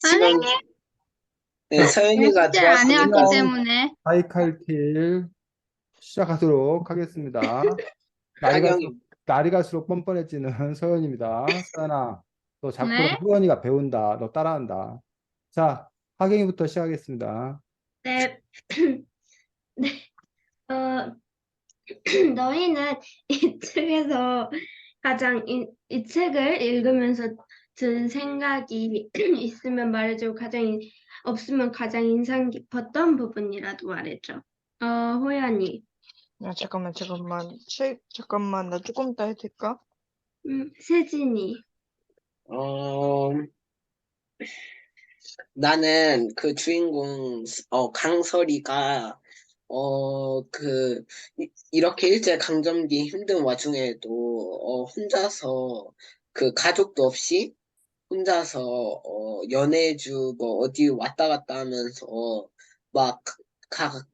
지금 선생님, 네, 서윤이가 숙제를 안 해왔기 들어왔으니까 그럼 때문에. 하이칼길 시작하도록 하겠습니다. 날이 갈수록, 하경이 날이 갈수록 뻔뻔해지는 서연입니다. 서연아, 너 자꾸 네? 그럼 효연이가 배운다. 너 따라한다. 자, 하경이부터 시작하겠습니다. 네. 네. 어, 너희는 이 책에서 이 책을 읽으면서 든 생각이 있으면 말해줘. 없으면 가장 인상 깊었던 부분이라도 말해줘. 호연이. 야, 잠깐만, 나 조금 이따 해도 될까? 세진이. 어, 나는 그 주인공, 강설이가, 이렇게 일제강점기 힘든 와중에도, 혼자서, 그 가족도 없이, 혼자서, 연해주, 뭐, 어디 왔다 갔다 하면서, 막,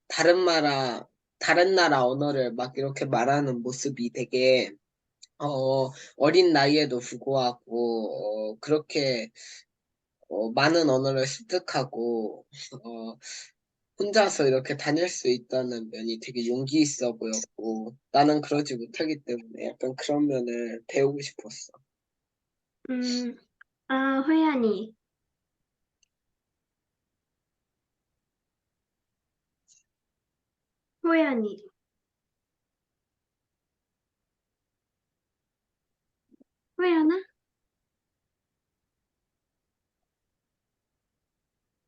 다른 나라 언어를 막 이렇게 말하는 모습이 되게, 어린 나이에도 불구하고, 그렇게, 많은 언어를 습득하고, 어, 혼자서 이렇게 다닐 수 있다는 면이 되게 용기 있어 보였고, 나는 그러지 못하기 때문에 약간 그런 면을 배우고 싶었어. 음, 호연이. 호연이. 호연아?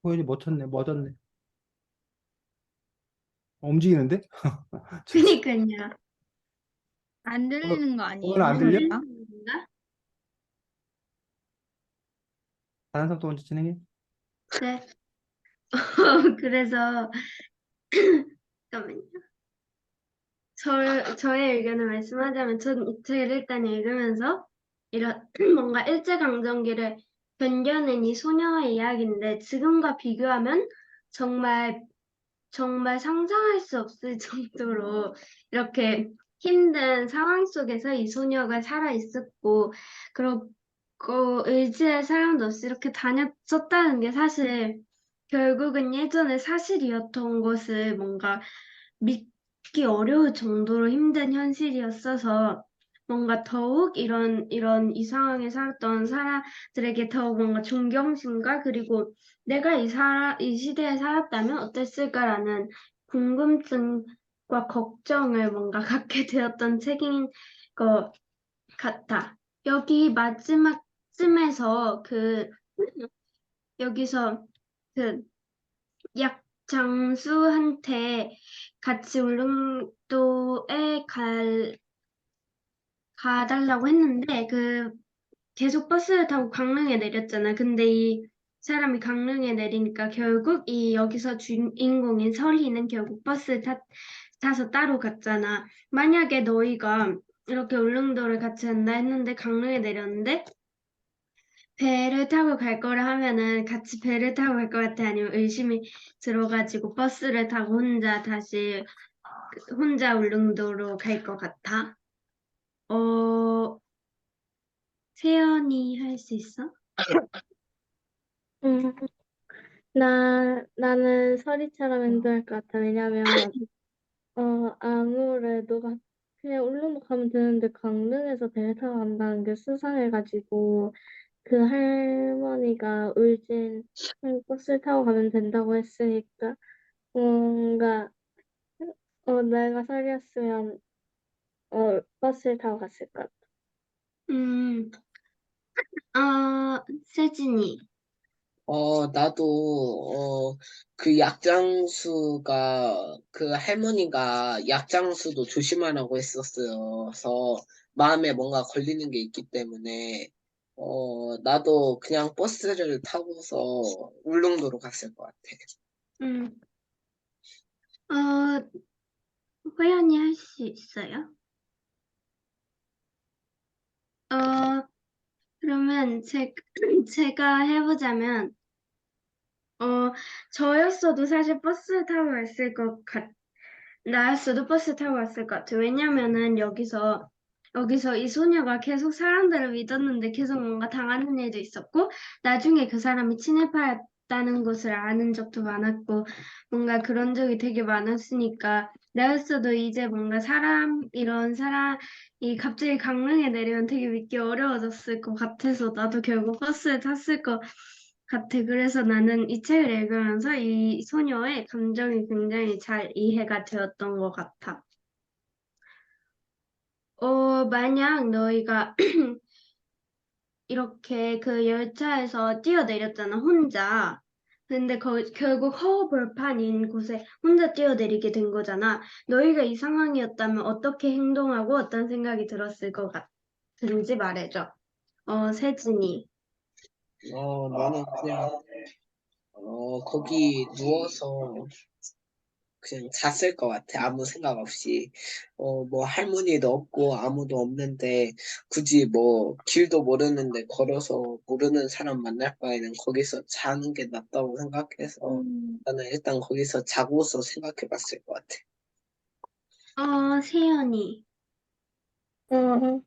호연이 멎었네. 움직이는데? 그니까요. 안 호연, 들리는 거 호연 아니에요, 안 들려? 소리가? 뭔가? 다른 사람 또 먼저 진행해. 네. 그래서 잠깐만요. 저의 의견을 말씀하자면 전 이 책을 일단 읽으면서 이런 뭔가 일제강점기를 견뎌낸 이 소녀의 이야기인데 지금과 비교하면 정말 정말 상상할 수 없을 정도로 이렇게 힘든 상황 속에서 이 소녀가 살아 있었고 그리고 의지할 사람도 없이 이렇게 다녔었다는 게 사실 결국은 예전에 사실이었던 것을 뭔가 믿기 어려울 정도로 힘든 현실이었어서 뭔가 더욱 이런 이 상황에 살았던 사람들에게 더욱 뭔가 존경심과 그리고 내가 이 시대에 살았다면 어땠을까라는 궁금증과 걱정을 뭔가 갖게 되었던 책인 것 같아. 여기 마지막쯤에서 여기서 그 약장수한테 같이 울릉도에 가달라고 했는데 계속 버스를 타고 강릉에 내렸잖아. 근데 이 사람이 강릉에 내리니까 결국 이 여기서 주인공인 설희는 결국 타서 따로 갔잖아. 만약에 너희가 이렇게 울릉도를 같이 간다 했는데 강릉에 내렸는데 배를 타고 갈 거라 하면은 같이 배를 타고 갈 것 같아? 아니면 의심이 들어가지고 버스를 타고 혼자 울릉도로 갈 것 같아? 어, 세연이 할 수 있어? 음, 나는 서리처럼 행동할 것 같아. 왜냐면, 아무래도 그냥 울릉도 가면 되는데 강릉에서 배를 타고 간다는 게 수상해가지고, 그 할머니가 버스 타고 가면 된다고 했으니까, 뭔가, 내가 설이었으면, 버스를 타고 갔을 것 같아. 음, 세진이. 나도, 그 약장수가, 그 할머니가 약장수도 조심하라고 했었어요. 그래서 마음에 뭔가 걸리는 게 있기 때문에, 나도 그냥 버스를 타고서 울릉도로 갔을 것 같아. 음, 어, 호연이 할 수 있어요? 어, 그러면 제가 해보자면, 저였어도 사실 나였어도 버스 타고 갔을 것 같아요. 왜냐면은 여기서 여기서 이 소녀가 계속 사람들을 믿었는데 계속 뭔가 당하는 일도 있었고, 나중에 그 사람이 친일파였다는 것을 아는 적도 많았고, 뭔가 그런 적이 되게 많았으니까, 나였어도 이제 뭔가 이런 사람이 갑자기 강릉에 내리면 되게 믿기 어려워졌을 것 같아서, 나도 결국 버스에 탔을 것 같아. 그래서 나는 이 책을 읽으면서 이 소녀의 감정이 굉장히 잘 이해가 되었던 것 같아. 만약 너희가 이렇게 그 열차에서 뛰어내렸잖아, 혼자. 근데 결국 허허벌판인 곳에 혼자 뛰어내리게 된 거잖아. 너희가 이 상황이었다면 어떻게 행동하고 어떤 생각이 들었을 것 같은지 말해줘. 세진이. 나는 그냥, 거기 누워서 그냥 잤을 것 같아. 아무 생각 없이. 뭐 할머니도 없고 아무도 없는데 굳이 뭐 길도 모르는데 걸어서 모르는 사람 만날 바에는 거기서 자는 게 낫다고 생각해서 나는 일단 거기서 자고서 생각해 봤을 것 같아. 세연이. 어,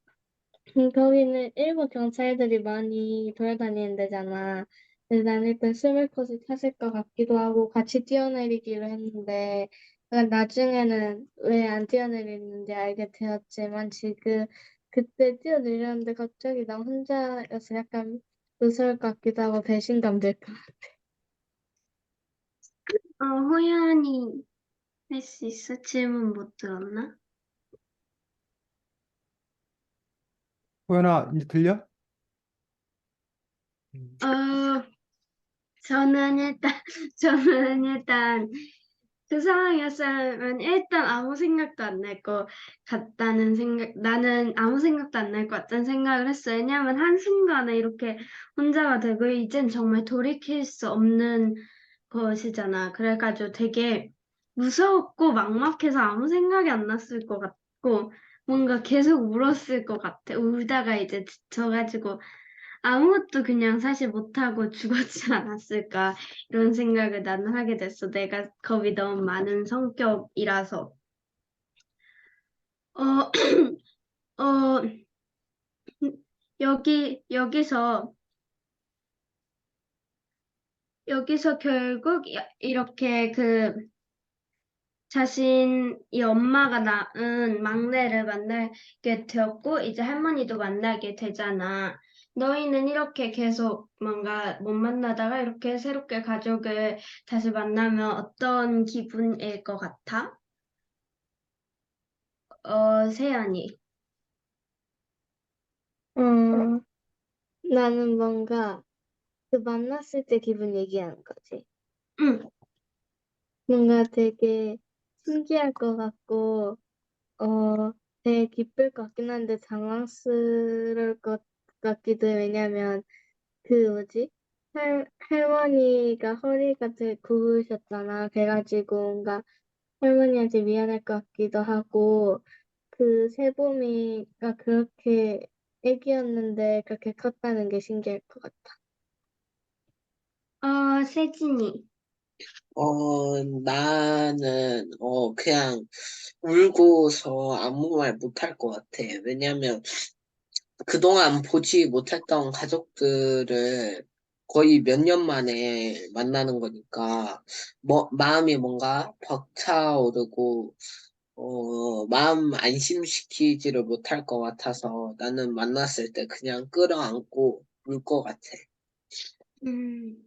거기는 일본 경찰들이 많이 돌아다니는 데잖아. 근데 난 일단 숨을 곳을 찾을 것 같기도 하고 같이 뛰어내리기로 했는데 그러니까 나중에는 왜 안 뛰어내리는지 알게 되었지만 지금 그때 뛰어내렸는데 갑자기 나 혼자여서 약간 무서울 것 같기도 하고 배신감 들 것. 호연이 할 수 있어? 질문 못 들었나? 호연아, 이제 들려? 어, 저는 일단, 저는 일단, 그 상황이었으면 일단 아무 생각도 안 날 것 같다는 생각, 나는 아무 생각도 안 날 것 같다는 생각을 했어. 왜냐면 한순간에 이렇게 혼자가 되고, 이젠 정말 돌이킬 수 없는 것이잖아. 그래가지고 되게 무서웠고 막막해서 아무 생각이 안 났을 것 같고, 뭔가 계속 울었을 것 같아. 울다가 이제 지쳐가지고, 아무것도 그냥 사실 못하고 죽었지 않았을까 이런 생각을 나는 하게 됐어. 내가 겁이 너무 많은 성격이라서. 어, 어, 여기서 결국 이렇게 그 자신이 엄마가 낳은 막내를 만나게 되었고, 이제 할머니도 만나게 되잖아. 너희는 이렇게 계속 뭔가 못 만나다가 이렇게 새롭게 가족을 다시 만나면 어떤 기분일 것 같아? 세연이. 어, 나는 뭔가 그 만났을 때 기분 얘기하는 거지. 응. 뭔가 되게 신기할 것 같고, 되게 기쁠 것 같긴 한데 당황스러울 것 같기도 해. 왜냐면 그 뭐지? 할머니가 허리가 되게 굽으셨잖아. 그래가지고 뭔가 할머니한테 미안할 것 같기도 하고, 그 세봄이가 그렇게 애기였는데 그렇게 컸다는 게 신기할 것 같아. 세진이. 나는, 그냥 울고서 아무 말 못할 것 같아. 왜냐면 그동안 보지 못했던 가족들을 거의 몇 년 만에 만나는 거니까, 마음이 뭔가 벅차오르고, 마음 안심시키지를 못할 것 같아서 나는 만났을 때 그냥 끌어안고 울 것 같아. 음.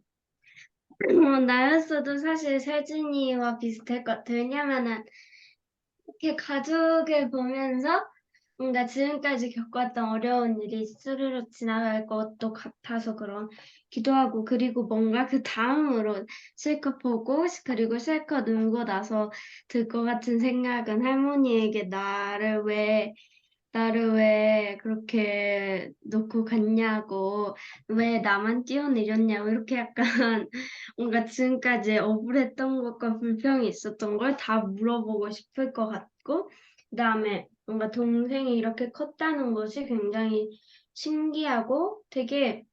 나였어도 사실 세진이와 비슷할 것 같아. 왜냐면은 이렇게 가족을 보면서 뭔가 지금까지 겪었던 어려운 일이 스르르 지나갈 것도 같아서 그런기도 하고, 그리고 뭔가 그 다음으로 실컷 보고, 그리고 실컷 울고 나서 들 것 같은 생각은 할머니에게 나를 왜 그렇게 놓고 갔냐고, 왜 나만 뛰어내렸냐고, 이렇게 약간 뭔가 지금까지 억울했던 것과 불평이 있었던 걸 다 물어보고 싶을 것 같고, 그다음에 뭔가 동생이 이렇게 컸다는 것이 굉장히 신기하고 되게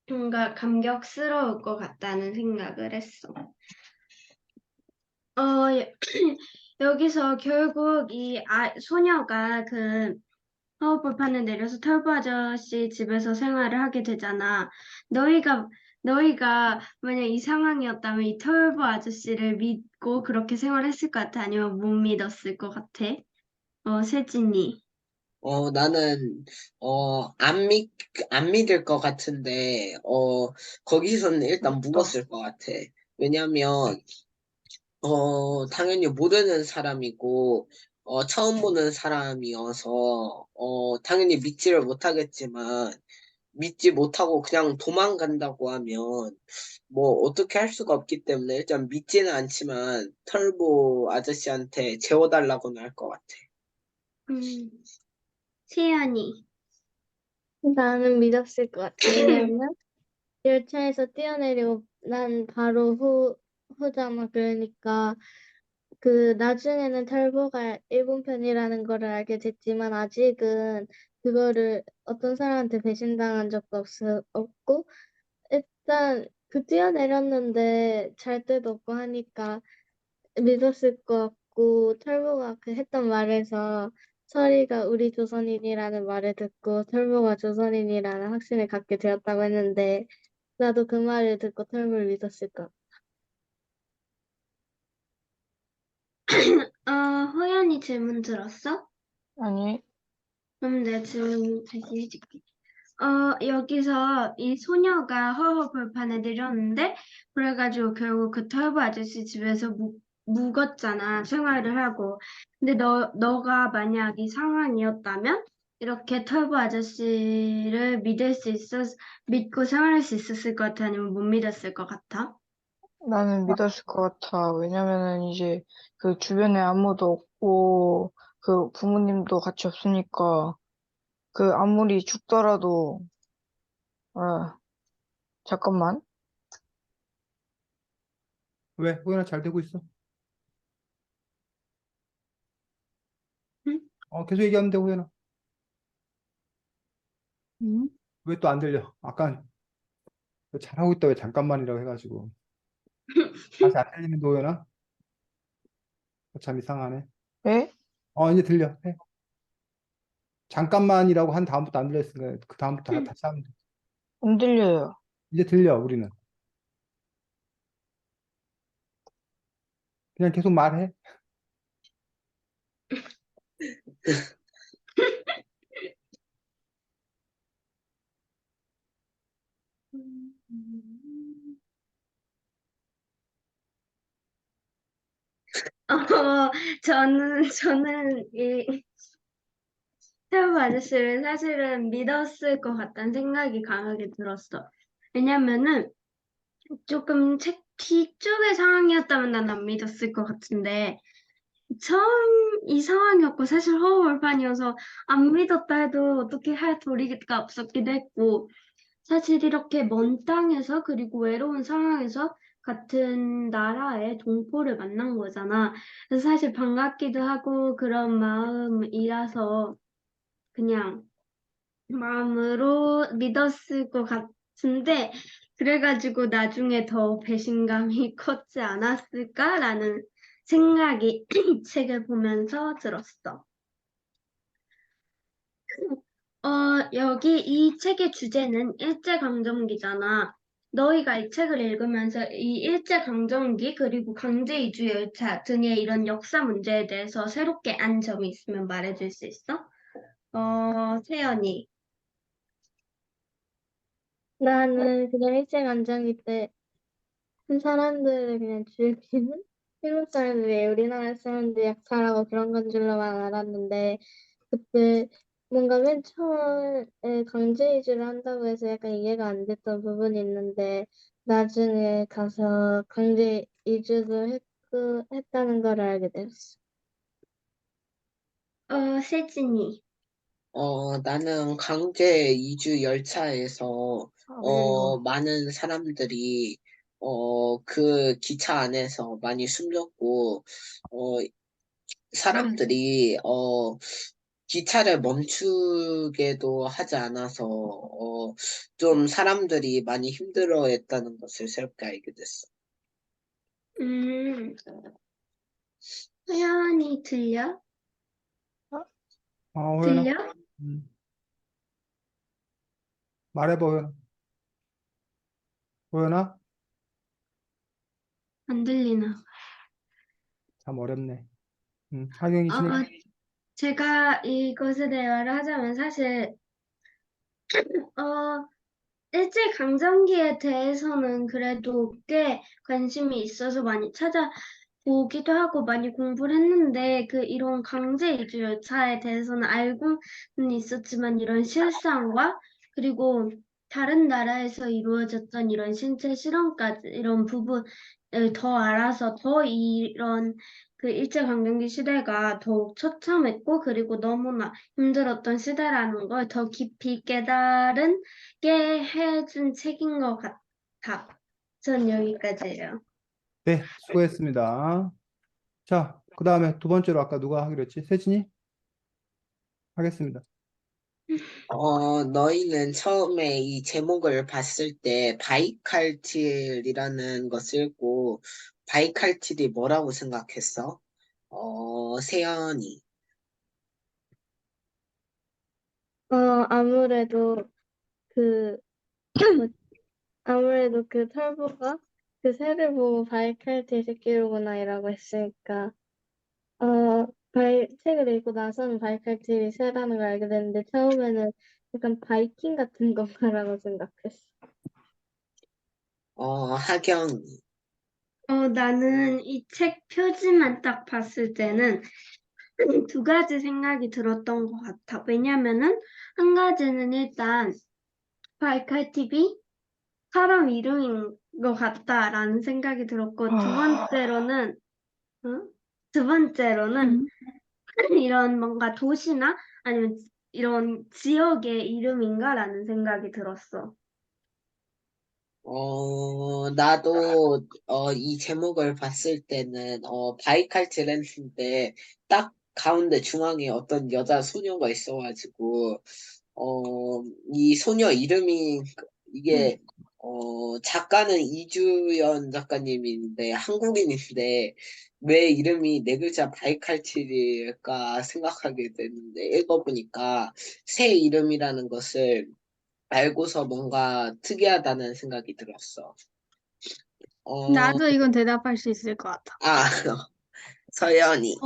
뭔가 감격스러울 것 같다는 생각을 했어. 어, 여기서 결국 소녀가 허허벌판에 내려서 털보 아저씨 집에서 생활을 하게 되잖아. 너희가 만약 이 상황이었다면 이 털보 아저씨를 믿고 그렇게 생활했을 것 같아? 아니면 못 믿었을 것 같아? 세진이. 나는, 안 믿을 것 같은데, 거기서는 일단 묵었을 것 같아. 왜냐면, 당연히 모르는 사람이고, 처음 보는 사람이어서, 당연히 믿지를 못하겠지만, 믿지 못하고 그냥 도망간다고 하면, 뭐, 어떻게 할 수가 없기 때문에 일단 믿지는 않지만, 털보 아저씨한테 재워달라고는 할 것 같아. 음, 세연이. 나는 믿었을 것 같아. 왜냐면 열차에서 뛰어내리고 난 바로 후잖아. 그러니까 그 나중에는 탈보가 일본 편이라는 거를 알게 됐지만 아직은 그거를 어떤 사람한테 배신당한 적도 없고 일단 그 뛰어내렸는데 잘 데도 없고 하니까 믿었을 것 같고 털보가 그 했던 말에서 서리가 우리 조선인이라는 말을 듣고 털보가 조선인이라는 확신을 갖게 되었다고 했는데 나도 그 말을 듣고 털보를 믿었을 것 같아. 호연이 질문 들었어? 아니, 그럼 내 질문 다시 해줄게. 여기서 이 소녀가 허허벌판에 내렸는데, 그래가지고 결국 그 털보 아저씨 집에서 묵었잖아, 생활을 하고. 근데 너가 만약 이 상황이었다면, 이렇게 털보 아저씨를 믿고 생활할 수 있었을 것 같아? 아니면 못 믿었을 것 같아? 나는 믿었을 것 같아. 왜냐면은 이제 그 주변에 아무도 없고 그 부모님도 같이 없으니까 그 아무리 죽더라도, 아, 잠깐만. 왜? 호연아 잘 되고 있어. 응? 계속 얘기하면 돼, 호연아. 응? 왜 또 안 들려? 아까 잘하고 있다 왜 잠깐만이라고 해가지고. 다시 안 들리는데, 호연아? 참 이상하네. 에? 이제 들려. 해. 잠깐만이라고 한 다음부터 안 들렸으니까 그 다음부터 다시 하면 돼. 안 들려요. 이제 들려, 우리는. 그냥 계속 말해. 저는 이 태우 아저씨를 사실은 믿었을 것 같다는 생각이 강하게 들었어. 왜냐면은 조금 뒤쪽의 상황이었다면 난 안 믿었을 것 같은데 처음 이 상황이었고 사실 허허벌판이어서 안 믿었다 해도 어떻게 할 도리가 없었기도 했고 사실 이렇게 먼 땅에서 그리고 외로운 상황에서 같은 나라의 동포를 만난 거잖아. 그래서 사실 반갑기도 하고 그런 마음이라서 그냥 마음으로 믿었을 것 같은데, 그래가지고 나중에 더 배신감이 컸지 않았을까라는 생각이 이 책을 보면서 들었어. 여기 이 책의 주제는 일제강점기잖아. 너희가 이 책을 읽으면서 이 일제강점기 그리고 강제이주 열차 등의 이런 역사 문제에 대해서 새롭게 안 점이 있으면 말해줄 수 있어? 세연이. 나는 그냥 일제강점기 때 한 사람들을 그냥 즐기는 일본 사람들이 우리나라 사람들 약탈하고 그런 건 줄로만 알았는데 그때 뭔가 맨 처음에 강제 이주를 한다고 해서 약간 이해가 안 됐던 부분이 있는데 나중에 가서 강제 이주도 했다는 걸 알게 됐어. 세진이. 나는 강제 이주 열차에서, 이거. 많은 사람들이, 그 기차 안에서 많이 숨졌고, 어, 사람들이, 기차를 멈추게도 하지 않아서, 좀 사람들이 많이 힘들어했다는 것을 새롭게 알게 됐어. 음, 서연이 들려? 호연아. 들려? 음. 말해봐, 호연아. 호연아? 안 들리나? 참 어렵네. 하경이 어, 진행. 제가 이것에 대해 말을 하자면 사실 어, 일제강점기에 대해서는 그래도 꽤 관심이 있어서 많이 찾아보기도 하고 많이 공부를 했는데 그 이런 강제 이주 열차에 대해서는 알고는 있었지만 이런 실상과 그리고 다른 나라에서 이루어졌던 이런 신체 실험까지 이런 부분을 더 알아서 더 이런 그 일제강점기 시대가 더욱 처참했고 그리고 너무나 힘들었던 시대라는 걸 더 깊이 깨달은 게 해준 책인 것 같아. 전 여기까지예요. 네, 수고했습니다. 자, 그 다음에 두 번째로 아까 누가 하기로 했지? 세진이? 하겠습니다. 너희는 처음에 이 제목을 봤을 때 바이칼틸이라는 거 쓰고 바이칼틸이 뭐라고 생각했어? 세연이. 아무래도 그, 뭐, 아무래도 그 털보가 그 새를 보고 바이칼티 새끼로구나이라고 했으니까, 책을 읽고 나서는 바이칼티 새라는 걸 알게 됐는데, 처음에는 약간 바이킹 같은 건가라고 생각했어. 하경이. 나는 이 책 표지만 딱 봤을 때는 두 가지 생각이 들었던 것 같아. 왜냐면은 한 가지는 일단 바이칼TV 사람 이름인 것 같다라는 생각이 들었고 어? 두 번째로는 이런 뭔가 도시나 아니면 이런 지역의 이름인가라는 생각이 들었어. 나도, 이 제목을 봤을 때는, 바이칼 렌스인데, 딱 가운데 중앙에 어떤 여자 소녀가 있어가지고, 이 소녀 이름이, 이게, 작가는 이주연 작가님인데, 한국인인데, 왜 이름이 네 글자 바이칼틸일까 생각하게 됐는데, 읽어보니까, 새 이름이라는 것을 알고서 뭔가 특이하다는 생각이 들었어. 어, 나도 이건 대답할 수 있을 것 같아. 아, 서연이.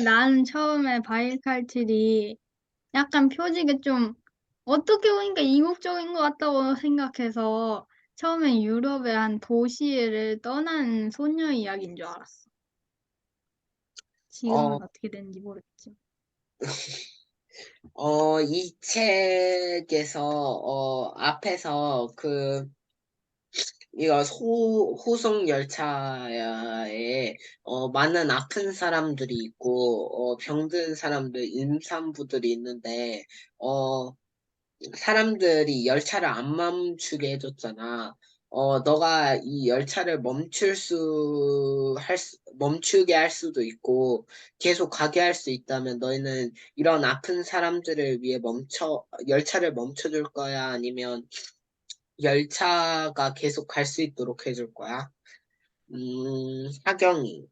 나는 처음에 바이칼질이 약간 표지가 좀 어떻게 보니까 이국적인 것 같다고 생각해서 처음에 유럽의 한 도시를 떠난 소녀 이야기인 줄 알았어. 어, 지금은 어떻게 되는지 모르겠지. 이 책에서, 앞에서 이거 호송 열차에, 많은 아픈 사람들이 있고, 병든 사람들, 임산부들이 있는데, 어, 사람들이 열차를 안 멈추게 해줬잖아. 너가 이 열차를 멈추게 할 수도 있고, 계속 가게 할 수 있다면 너희는 이런 아픈 사람들을 위해 열차를 멈춰줄 거야? 아니면 열차가 계속 갈 수 있도록 해줄 거야? 하경이.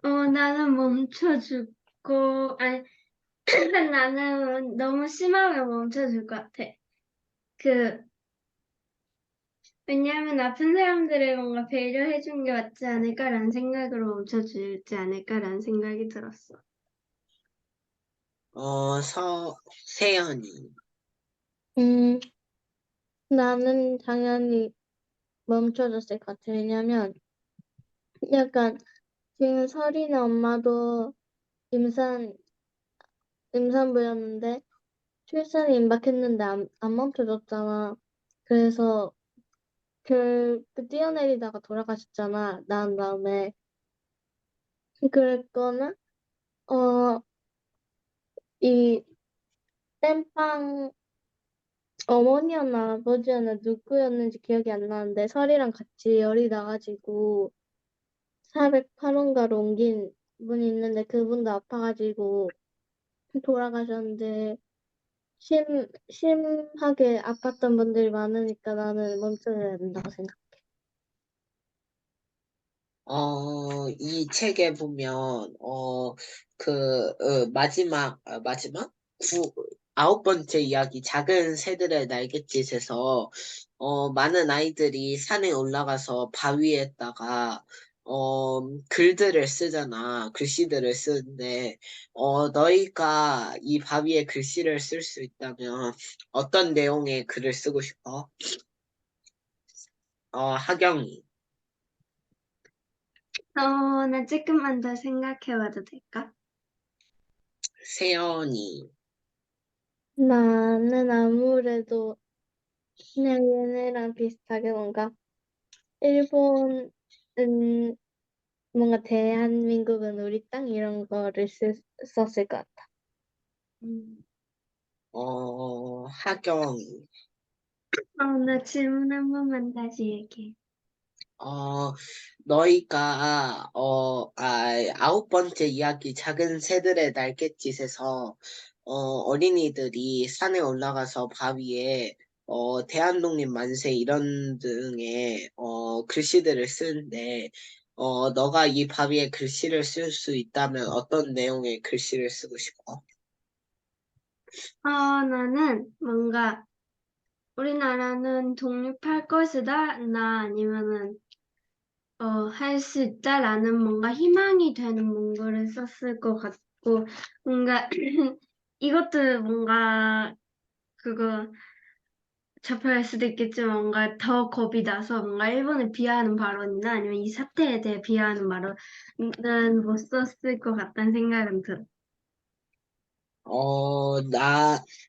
나는 멈춰주고, 아니, 나는 너무 심하면 멈춰줄 것 같아. 그, 왜냐하면 아픈 사람들을 뭔가 배려해준 게 맞지 않을까라는 생각으로 멈춰주지 않을까라는 생각이 들었어. 세연이. 음, 나는 당연히 멈춰줬을 것 같아. 왜냐면 약간 지금 설이나 엄마도 임산, 임산부였는데 출산이 임박했는데 안 멈춰줬잖아. 그래서 뛰어내리다가 돌아가셨잖아. 낳은 다음에. 그랬거나, 어, 이 땜빵 어머니였나 아버지였나 누구였는지 기억이 안 나는데 설이랑 같이 열이 나가지고 408호인가로 옮긴 분이 있는데 그분도 아파가지고 돌아가셨는데 심하게 아팠던 분들이 많으니까 나는 멈춰야 된다고 생각해. 이 책에 보면, 마지막? 아홉 번째 이야기, 작은 새들의 날갯짓에서, 많은 아이들이 산에 올라가서 바위에다가, 글들을 쓰잖아. 글씨들을 쓰는데, 너희가 이 바위에 글씨를 쓸 수 있다면, 어떤 내용의 글을 쓰고 싶어? 하경이. 나 조금만 더 생각해봐도 될까? 세연이. 나는 아무래도 그냥 얘네랑 비슷하게 뭔가 일본은 뭔가 대한민국은 우리 땅 이런 거를 썼을 것 같아. 음. 하경이. 나 질문 한 번만 다시 얘기해. 어, 너희가, 아홉 번째 이야기, 작은 새들의 날갯짓에서, 어린이들이 산에 올라가서 바위에, 대한독립 만세 이런 등의, 글씨들을 쓰는데, 너가 이 바위에 글씨를 쓸 수 있다면 어떤 내용의 글씨를 쓰고 싶어? 나는 뭔가 우리나라는 독립할 것이다, 나 아니면은 할 수 있다라는 뭔가 희망이 되는 문구를 썼을 것 같고, 뭔가 이것도 뭔가 그거 접할 수도 있겠지만 뭔가 더 겁이 나서 뭔가 일본을 비하하는 발언이나 아니면 이 사태에 대해 비하하는 발언은 못 썼을 것 같다는 생각은 들어.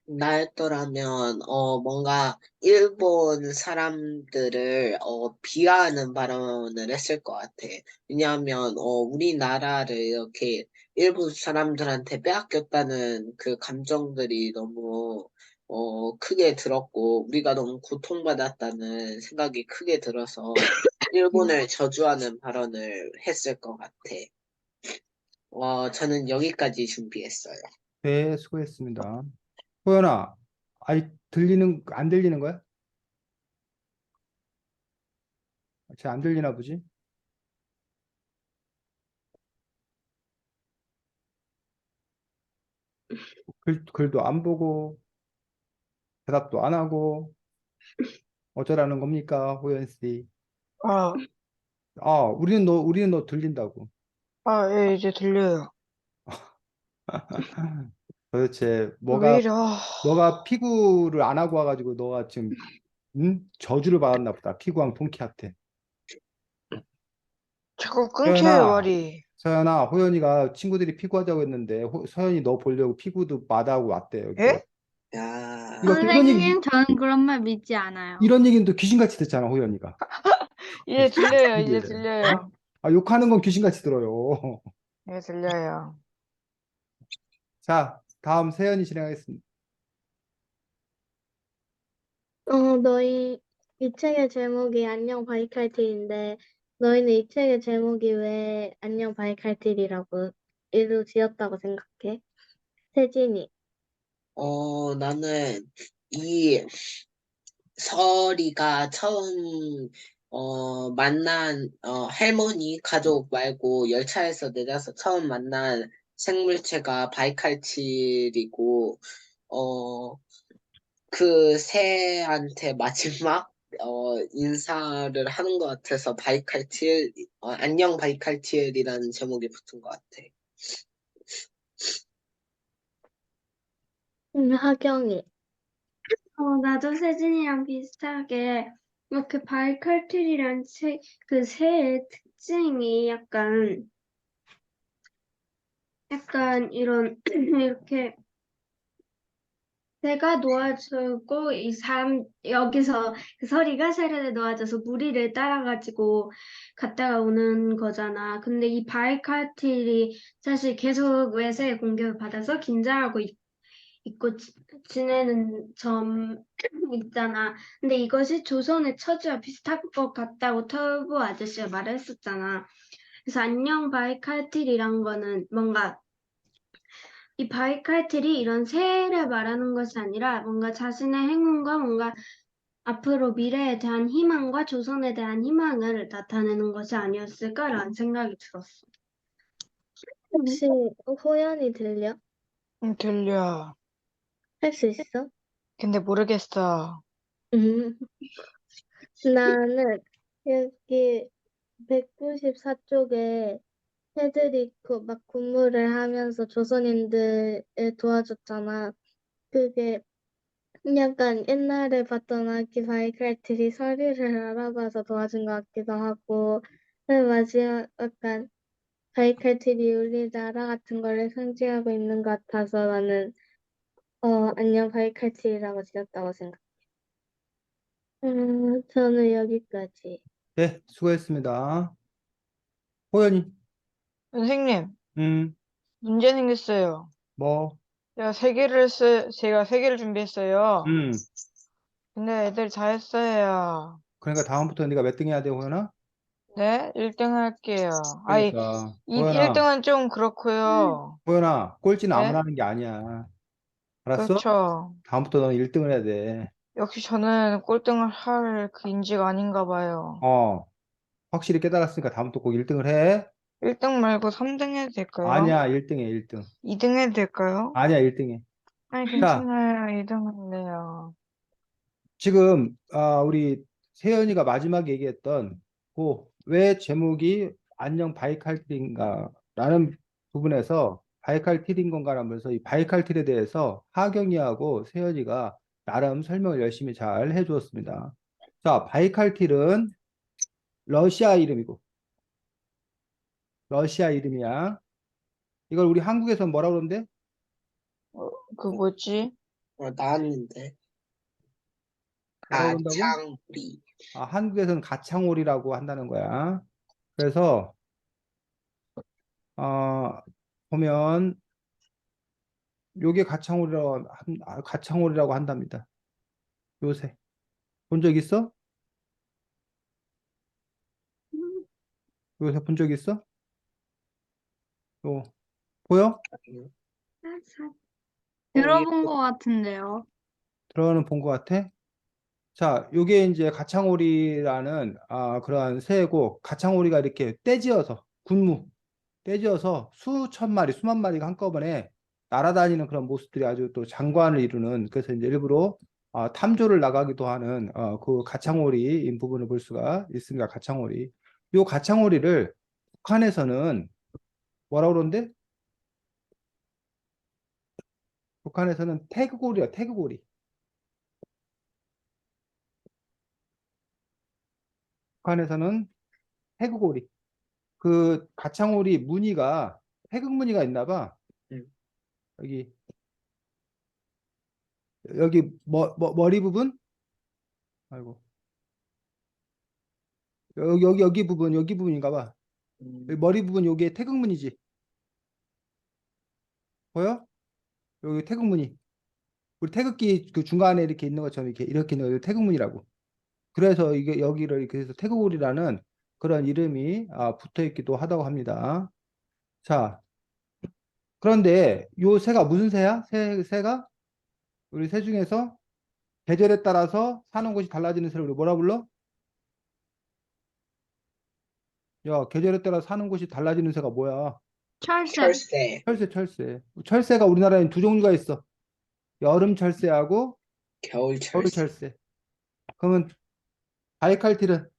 나였더라면, 뭔가, 일본 사람들을, 비하하는 발언을 했을 것 같아. 왜냐하면, 우리나라를 이렇게 일본 사람들한테 빼앗겼다는 그 감정들이 너무, 크게 들었고, 우리가 너무 고통받았다는 생각이 크게 들어서, 일본을 저주하는 발언을 했을 것 같아. 저는 여기까지 준비했어요. 네, 수고했습니다. 호연아, 안 들리는 거야? 잘 안 들리나 보지? 글도 안 보고, 대답도 안 하고, 어쩌라는 겁니까, 호연 씨? 아, 우리는 너 들린다고. 예, 이제 들려요. 도대체 왜 이래? 너가 피구를 안 하고 와가지고 너가 지금 저주를 받았나 보다. 피구왕 통키한테. 자꾸 끊겨요, 서연아, 말이. 서연아, 호연이가 친구들이 피구하자고 했는데 서연이 너 보려고 피구도 마다하고 왔대 여기. 예? 야, 선생님, 저는 그런 말 믿지 않아요. 이런 얘기는 또 귀신같이 듣잖아, 호연이가. 이제 들려요, 이제 이게, 들려요. 욕하는 건 귀신같이 들어요. 예, 들려요. 자, 다음 세연이 진행하겠습니다. 이 책의 제목이 안녕 바이칼틸인데, 너희는 이 책의 제목이 왜 안녕 바이칼틸이라고 이로 지었다고 생각해? 세진이. 나는 이 설이가 처음, 만난, 할머니 가족 말고 열차에서 내려서 처음 만난 생물체가 바이칼칠이고, 어, 그 새한테 마지막, 인사를 하는 것 같아서 바이칼칠, 안녕 바이칼칠이라는 제목이 붙은 것 같아. 하경이. 나도 세진이랑 비슷하게 이렇게 바이칼틸이란 그 새의 특징이 약간 이런 이렇게 새가 놓아주고 이 사람 여기서 그 서리가 사려에 놓아져서 무리를 따라가지고 갔다가 오는 거잖아. 근데 이 바이칼틸이 사실 계속 외세의 공격을 받아서 긴장하고 있고 지내는 점 있잖아. 근데 이것이 조선의 처지와 비슷할 것 같다고 터보 아저씨가 말했었잖아. 그래서 안녕 바이칼틸이란 거는 뭔가 이 바이칼틸이 이런 새해를 말하는 것이 아니라 뭔가 자신의 행운과 뭔가 앞으로 미래에 대한 희망과 조선에 대한 희망을 나타내는 것이 아니었을까라는 생각이 들었어. 혹시 호연이 들려? 들려. 할 수 있어? 근데 모르겠어. 음. 나는 여기 194쪽에 페데리코 막 군무를 하면서 조선인들을 도와줬잖아. 그게 약간 옛날에 봤던 아기 바이칼들이 서리를 알아봐서 도와준 것 같기도 하고, 맨 마지막 약간 바이칼들이 우리나라 같은 거를 상징하고 있는 것 같아서 나는 안녕 바이칼들이라고 지었다고 생각. 저는 여기까지. 네, 수고했습니다. 호연이, 선생님, 음, 문제 생겼어요. 뭐, 제가 세 개를 준비했어요. 음, 근데 애들이 다 했어요. 그러니까 다음부터 네가 몇 등 해야 돼, 호연아? 네? 1등 할게요. 아니, 그러니까, 1등은 좀 그렇고요. 호연아, 꼴찌는 아무나 네? 하는 게 아니야. 알았어? 그렇죠. 다음부터 너는 1등을 해야 돼. 역시 저는 꼴등을 할 그 인지가 아닌가 봐요. 확실히 깨달았으니까 다음부터 꼭 1등을 해. 1등 말고 3등 해도 될까요? 아니야, 1등해, 1등. 2등 해도 될까요? 아니야, 1등해. 아니, 자, 괜찮아요. 2등 할래요. 지금, 우리 세연이가 마지막에 얘기했던, 왜 제목이 안녕 바이칼길인가? 라는 부분에서 바이칼길인 건가라면서 이 바이칼길에 대해서 하경이하고 세연이가 나름 설명을 열심히 잘 해주었습니다. 자, 바이칼길은 러시아 이름이고, 러시아 이름이야. 이걸 우리 한국에서 뭐라고 그러는데? 그 뭐지? 나왔는데. 뭐라고 그런다고? 가창우리. 한국에서는 가창오리라고 한다는 거야. 그래서 어, 보면 요게 가창오리라고 한답니다. 요새 본 적 있어? 요새 본 적 있어? 요 보여? 들어본 것 같은데요. 들어는 본 것 같아. 자, 요게 이제 가창오리라는 그러한 새고 가창오리가 이렇게 떼지어서 떼지어서 수천 마리, 수만 마리가 한꺼번에 날아다니는 그런 모습들이 아주 또 장관을 이루는 그래서 이제 일부러 탐조를 나가기도 하는 그 가창오리인 부분을 볼 수가 있습니다. 가창오리. 요 가창오리를 북한에서는 뭐라고 그러는데? 북한에서는 태극오리야, 태극오리. 북한에서는 태극오리. 그 가창오리 무늬가 태극 무늬가 있나 봐. 음. 여기 머리 부분? 아이고. 여기 부분인가 봐. 여기 머리 부분 여기에 태극무늬지. 보여? 여기 태극무늬. 우리 태극기 그 중간에 이렇게 있는 것처럼 이렇게 있는 거 태극무늬라고. 그래서 이게 여기를 이렇게 해서 태극오리라는 그런 이름이 붙어 있기도 하다고 합니다. 자, 그런데 요 새가 무슨 새야? 새가 우리 새 중에서 계절에 따라서 사는 곳이 달라지는 새를 우리 뭐라 불러? 야, 계절에 따라 사는 곳이 달라지는 새가 뭐야? 철새. 철새. 철새. 철새가 우리나라에 두 종류가 있어. 여름 철새하고 겨울 겨울철새. 철새. 그러면 바이칼틸은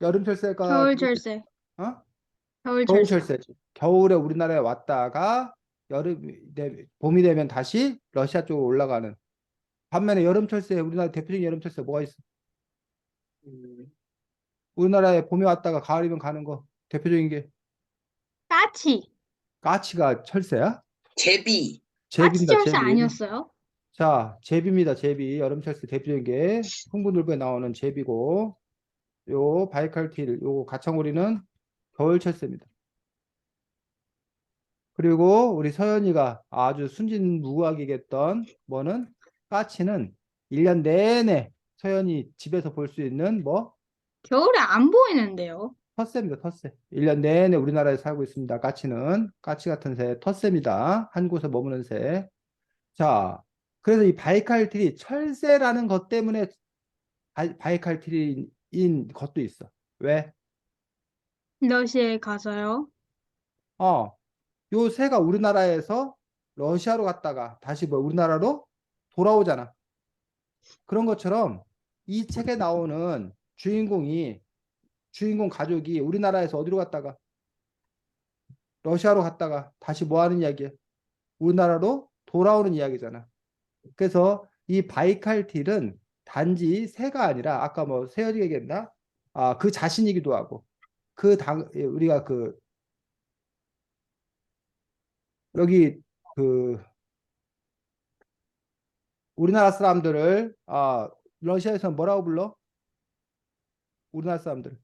여름 철새가 겨울 철새. 어? 겨울 겨울 철새. 철새지. 겨울에 우리나라에 왔다가 봄이 되면 다시 러시아 쪽으로 올라가는. 반면에 여름 철새 우리나라 대표적인 여름 철새 뭐가 있어? 음, 우리나라에 봄에 왔다가 가을이면 가는 거 대표적인 게 까치. 까치가 철새야? 제비. 까치 제비입니다. 철새 제비. 아니었어요? 자, 제비입니다. 제비. 여름 철새 대표적인 게 흥분들부에 나오는 제비고 요 바이칼틸 요 가창오리는 겨울 철새입니다. 그리고 우리 서연이가 아주 순진무구하게 얘기했던 뭐는 까치는 1년 내내 서연이 집에서 볼 수 있는 겨울에 안 보이는데요. 텃새입니다. 텃새. 1년 내내 우리나라에 살고 있습니다. 까치는 까치 같은 새 텃새입니다. 한 곳에 머무는 새. 자, 그래서 이 바이칼틸이 철새라는 것 때문에 바이칼틸인 것도 있어. 왜? 러시아에 가서요. 요 새가 우리나라에서 러시아로 갔다가 다시 우리나라로 돌아오잖아. 그런 것처럼 이 책에 나오는 주인공 가족이 우리나라에서 어디로 갔다가 러시아로 갔다가 다시 뭐 하는 이야기야? 우리나라로 돌아오는 이야기잖아. 그래서 이 바이칼틸은 단지 새가 아니라 아까 뭐 새어리 얘기했나? 그 자신이기도 하고 우리가 여기 그 우리나라 사람들을 러시아에서 뭐라고 불러? 우리나라 사람들.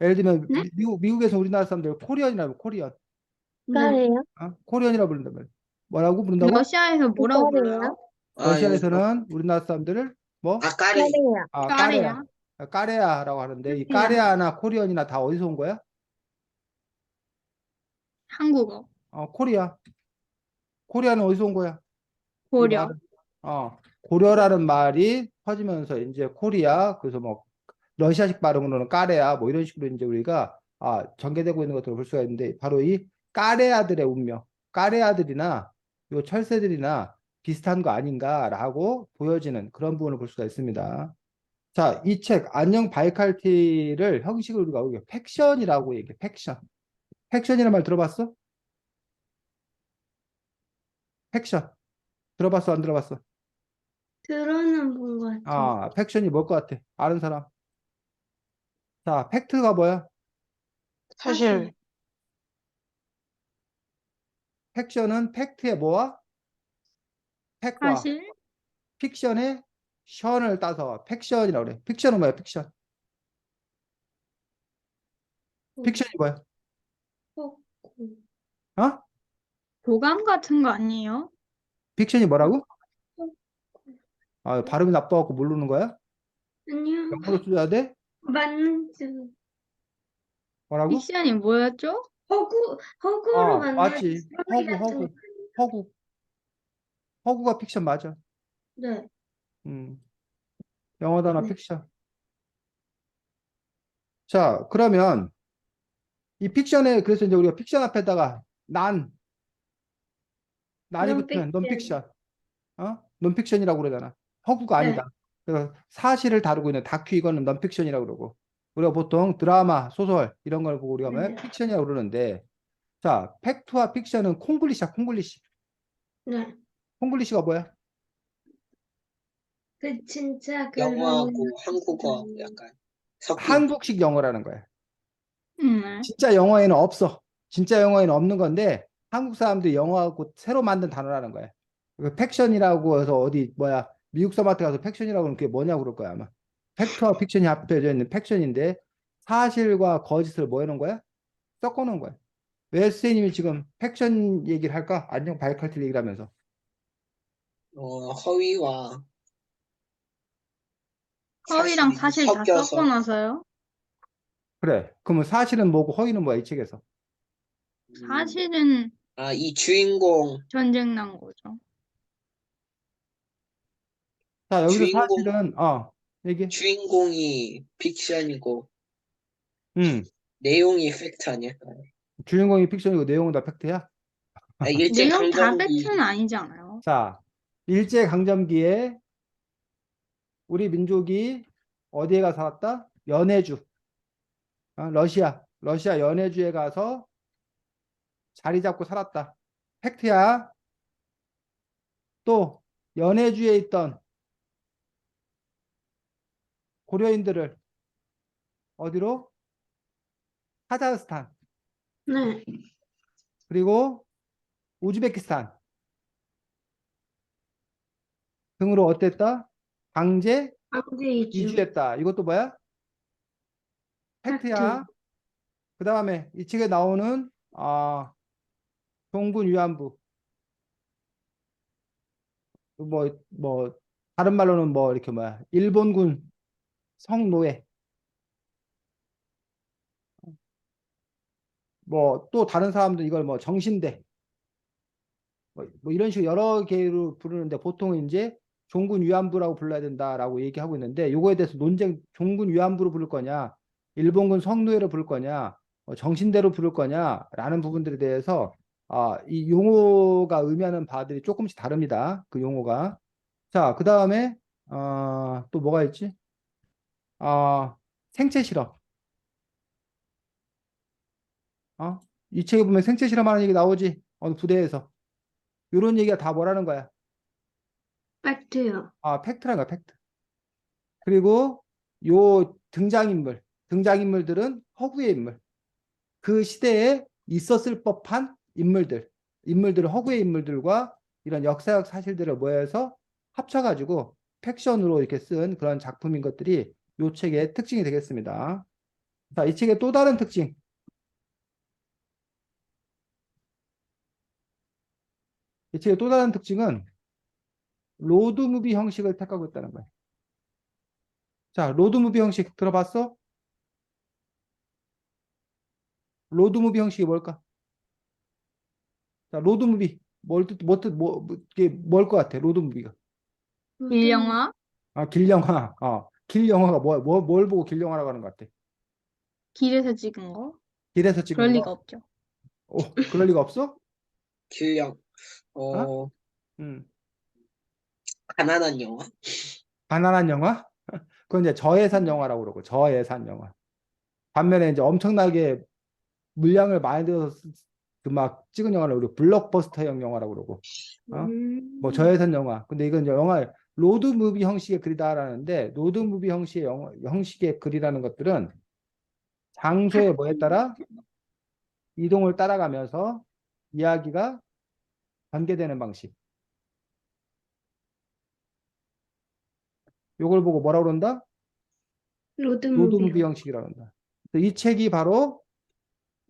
예를 들면 네? 미국에서 우리나라 사람들 코리안이라고 코리안. 네. 까레요? 코리안이라고 부른단 말이야. 뭐라고 부른다고? 러시아에서 뭐라고 까레요? 불러요? 러시아에서는 우리나라 사람들을 뭐? 까레. 까레요. 까레야. 까레야? 까레야라고 하는데 이 까레야. 까레야나 코리안이나 다 어디서 온 거야? 한국어. 코리아. 코리아는 어디서 온 거야? 이 고려. 말은 고려라는 말이 퍼지면서 이제 코리아 그래서 뭐 러시아식 발음으로는 까레야 뭐 이런 식으로 이제 우리가 전개되고 있는 것들을 볼 수가 있는데 바로 이 까레아들의 운명, 까레아들이나 요 철새들이나 비슷한 거 아닌가라고 보여지는 그런 부분을 볼 수가 있습니다. 자, 이 책 안녕 바이칼티를 형식을 우리가 여기 팩션이라고 얘기해. 팩션. 팩션이라는 말 들어봤어? 팩션. 들어봤어? 안 들어봤어? 들어는 본 것 같아요. 팩션이 뭘 것 같아? 아는 사람? 자, 팩트가 뭐야? 사실. 팩션은 팩트의 뭐와? 팩과 사실? 픽션의 션을 따서 팩션이라고 그래. 픽션은 뭐야? 픽션. 픽션이 뭐야? 어? 교감 같은 거 아니에요? 픽션이 뭐라고? 발음이 나빠갖고 모르는 거야? 아니요. 영어로 써야 돼? 맞는 줄. 뭐라고? 픽션이 뭐였죠? 허구로 만든 맞지. 스토리 같은 거. 허구가 픽션 맞아. 네. 영어 단어 네. 픽션. 자, 그러면 이 픽션에 그래서 이제 우리가 픽션 앞에다가 난이 붙으면 논픽션. 논픽션이라고 그러잖아. 허구가 네. 아니다. 그래서 사실을 다루고 있는 다큐 이거는 논픽션이라고 그러고 우리가 보통 드라마, 소설 이런 걸 보고 우리가 뭐 픽션이라고 그러는데 자, 팩트와 픽션은 콩글리시야, 콩글리시. 네. 콩글리시가 뭐야? 진짜 영어하고 한국어 약간 섞인. 한국식 영어라는 거야. 네. 진짜 영어에는 없어. 진짜 영어에는 없는 건데 한국 사람들이 영어하고 새로 만든 단어라는 거야. 팩션이라고 해서 어디 미국 서마트 가서 팩션이라고 하면 그게 뭐냐고 그럴 거야 아마. 팩트와 픽션이 합해져 있는 팩션인데 사실과 거짓을 뭐 해놓은 거야? 섞어놓은 거야. 왜 선생님이 지금 팩션 얘기를 할까? 안녕 바이칼틸 얘기를 하면서. 허위와 허위랑 사실이 사실 다 섞여서. 섞어놔서요? 그래. 그러면 사실은 뭐고 허위는 뭐야 이 책에서? 사실은 이 주인공 전쟁 난 거죠. 자, 여기서 주인공- 사실은 얘기. 주인공이 픽션이고 음. 내용이 팩트 아닐까요? 주인공이 픽션이고 내용은 다 팩트야? 일제 내용 다 강점기 팩트는 아니잖아요. 자, 일제 강점기에 우리 민족이 어디에 가 살았다? 연해주. 러시아 연해주에 가서 자리 잡고 살았다. 팩트야. 또 연해주에 있던 고려인들을 어디로? 카자흐스탄 네. 그리고 우즈베키스탄 등으로 어땠다? 강제 강제 이주. 이주했다. 이것도 뭐야? 팩트야. 그 다음에 이 책에 나오는 종군 위안부 다른 말로는 이렇게 일본군 성노예 또 다른 사람들 이걸 정신대 뭐 이런 식으로 여러 개로 부르는데 보통 이제 종군 위안부라고 불러야 된다라고 얘기하고 있는데 요거에 대해서 논쟁 종군 위안부로 부를 거냐 일본군 성노예로 부를 거냐 정신대로 부를 거냐라는 부분들에 대해서 이 용어가 의미하는 바들이 조금씩 다릅니다. 그 용어가 자, 그 다음에 또 뭐가 있지? 생체 실험. 이 책에 보면 생체 실험하는 얘기 나오지? 어느 부대에서. 이런 얘기가 다 뭐라는 거야? 팩트요. 팩트라는 거야, 팩트. 그리고 요 등장인물들은 허구의 인물. 그 시대에 있었을 법한 인물들을 허구의 인물들과 이런 역사적 사실들을 모여서 합쳐가지고 팩션으로 이렇게 쓴 그런 작품인 것들이 요 책의 특징이 되겠습니다. 자, 이 책의 또 다른 특징. 이 책의 또 다른 특징은 로드무비 형식을 택하고 있다는 거예요. 자, 로드무비 형식 들어봤어? 로드무비 형식이 뭘까? 자, 로드무비. 이게 뭘 것 같아, 로드무비가? 일영화? 길영화. 길영화가 뭘 보고 길영화라고 하는 것 같아? 길에서 찍은 거? 길에서 찍은 그럴 리가 거? 없죠. 그럴 리가 없어? 길령, 어? 어, 음. 가난한 영화? 가난한 영화? 그건 이제 저예산 영화라고 그러고, 저예산 영화. 반면에 이제 엄청나게 물량을 많이 들여서 그 막 찍은 영화를 우리 블록버스터형 영화라고 그러고, 뭐 저예산 영화. 근데 이건 이제 영화 로드무비 형식의 글이다라는데, 로드무비 형식의 글이라는 것들은 장소의 뭐에 따라 이동을 따라가면서 이야기가 전개되는 방식. 요걸 보고 뭐라고 그런다? 로드무비. 로드무비 형식이라고 한다. 이 책이 바로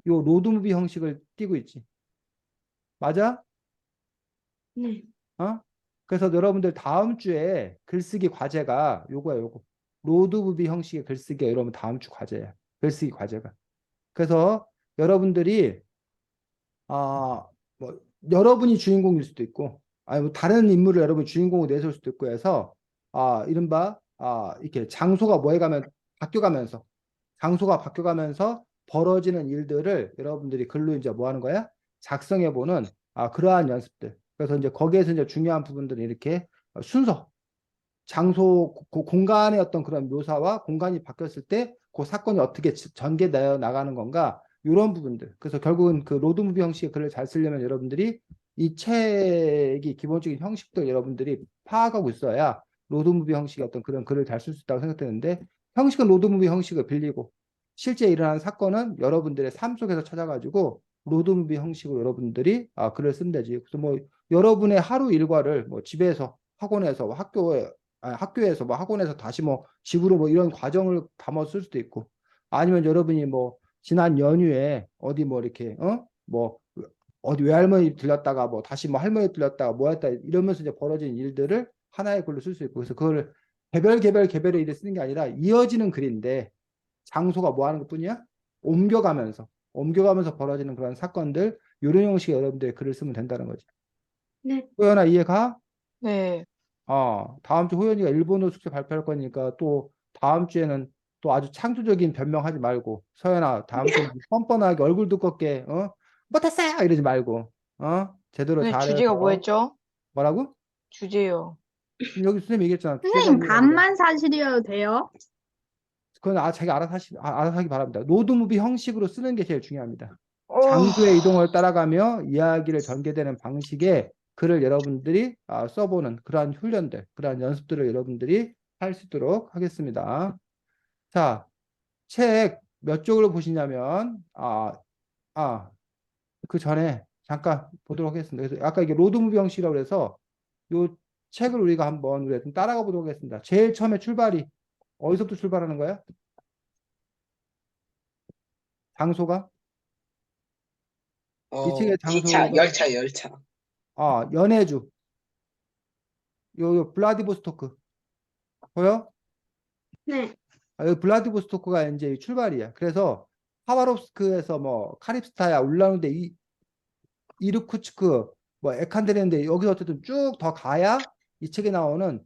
요 로드무비 형식을 띠고 있지. 맞아? 네. 그래서 여러분들 다음 주에 글쓰기 과제가 요거야, 요거. 로드무비 형식의 글쓰기가 여러분 다음 주 과제야. 글쓰기 과제가. 그래서 여러분들이 뭐 여러분이 주인공일 수도 있고, 아니 뭐 다른 인물을 여러분이 주인공으로 내세울 수도 있고 해서 이른바 이렇게 장소가 바뀌어가면서 벌어지는 일들을 여러분들이 글로 이제 뭐 하는 거야? 작성해 보는 그러한 연습들. 그래서 이제 거기에서 이제 중요한 부분들은 이렇게 순서, 장소, 공간의 어떤 그런 묘사와 공간이 바뀌었을 때 그 사건이 어떻게 전개되어 나가는 건가, 이런 부분들. 그래서 결국은 그 로드무비 형식의 글을 잘 쓰려면 여러분들이 이 책이 기본적인 형식들 여러분들이 파악하고 있어야 로드무비 형식의 어떤 그런 글을 잘 쓸 수 있다고 생각되는데, 형식은 로드무비 형식을 빌리고 실제 일어나는 사건은 여러분들의 삶 속에서 찾아가지고 로드무비 형식으로 여러분들이 글을 쓰면 되지. 그래서 뭐 여러분의 하루 일과를 뭐 집에서, 학원에서, 뭐 학교에서, 뭐 학원에서 다시 뭐 집으로 뭐 이런 과정을 담아 쓸 수도 있고, 아니면 여러분이 뭐 지난 연휴에 어디 뭐 이렇게 뭐 어디 외할머니 들렸다가 뭐 다시 뭐 할머니 들렸다가 뭐 했다 이러면서 이제 벌어진 일들을 하나의 글로 쓸 수 있고, 그래서 그걸 개별의 일에 쓰는 게 아니라 이어지는 글인데, 장소가 뭐 하는 것뿐이야? 옮겨가면서 벌어지는 그런 사건들, 이런 형식의 여러분들의 글을 쓰면 된다는 거지. 네. 호연아, 이해가? 네. 다음 주 호연이가 일본어 숙제 발표할 거니까 또 다음 주에는 또 아주 창조적인 변명하지 말고, 서연아 다음 주에는 뻔뻔하게 얼굴 두껍게 못했어요 이러지 말고 제대로 근데 주제가 잘해서. 뭐였죠? 뭐라고? 주제요. 여기 선생님 얘기했잖아. 주제가 선생님, 있는 게 아니라. 반만 사실이어도 돼요? 그건 자기 알아서 하기 바랍니다. 로드무비 형식으로 쓰는 게 제일 중요합니다. 어, 장소의 이동을 따라가며 이야기를 전개되는 방식의 글을 여러분들이 써보는 그러한 훈련들, 그러한 연습들을 여러분들이 할 수 있도록 하겠습니다. 자, 책 몇 쪽을 보시냐면, 그 전에 잠깐 보도록 하겠습니다. 그래서 아까 이게 로드무비 형식이라고 해서 이 책을 우리가 한번 좀 따라가 보도록 하겠습니다. 제일 처음에 출발이 어디서부터 출발하는 거야? 장소가? 이 책의 기차, 장소가 열차. 연해주, 요 블라디보스토크 보여? 네. 여기 블라디보스토크가 이제 출발이야. 그래서 하바롭스크에서 뭐 카립스타야 올라오는데 이르쿠츠크, 뭐 에칸데르인데 여기서 어쨌든 쭉 더 가야 이 책에 나오는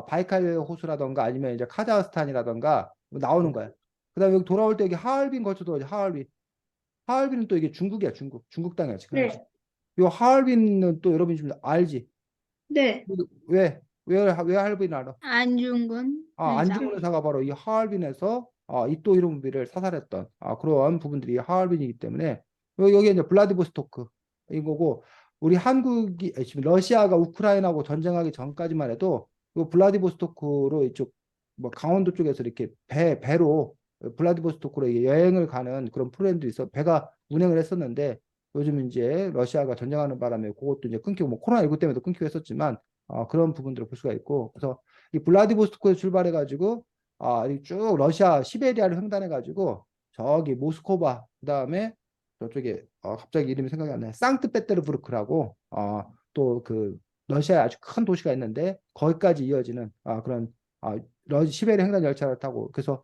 바이칼 호수라던가 아니면 이제 카자흐스탄이라던가 뭐 나오는 거야. 그다음에 여기 돌아올 때 여기 하얼빈 거쳐서 하얼빈. 하얼빈은 또 이게 중국이야, 중국 땅이야 지금. 네. 요 하얼빈은 또 여러분이 좀 알지? 네. 왜? 왜 하얼빈 알아? 안중근 회장. 안중근 의사가 바로 이 하얼빈에서 이토 히로부미를 사살했던 그런 부분들이 하얼빈이기 때문에 여기 이제 블라디보스토크 이거고 우리 지금 러시아가 우크라이나하고 전쟁하기 전까지만 해도 이 블라디보스토크로 이쪽 뭐 강원도 쪽에서 이렇게 배로 블라디보스토크로 이게 여행을 가는 그런 프로그램도 있어 배가 운행을 했었는데 요즘 이제 러시아가 전쟁하는 바람에 그것도 이제 끊기고 뭐 코로나19 때문에도 끊기고 했었지만 그런 부분들을 볼 수가 있고 그래서 이 블라디보스토크에서 출발해가지고 쭉 러시아 시베리아를 횡단해가지고 저기 모스코바 그다음에 저쪽에 갑자기 이름이 생각이 안 나요. 상트페테르부르크라고 또 그 러시아에 아주 큰 도시가 있는데 거기까지 이어지는 그런 시베리아 횡단 열차를 타고 그래서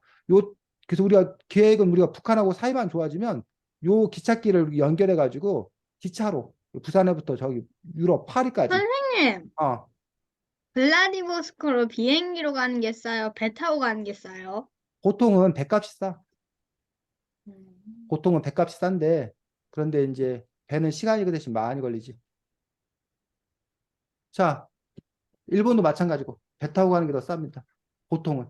우리가 계획은 우리가 북한하고 사이만 좋아지면 요 기찻길을 연결해가지고 기차로 부산에부터 저기 유럽 파리까지 선생님, 어, 블라디보스토크로 비행기로 가는 게 싸요? 배 타고 가는 게 싸요? 보통은 배값이 싸. 음. 보통은 배값이 싼데 그런데 이제 배는 시간이 그 대신 많이 걸리지. 자, 일본도 마찬가지고 배 타고 가는 게 더 쌉니다. 보통은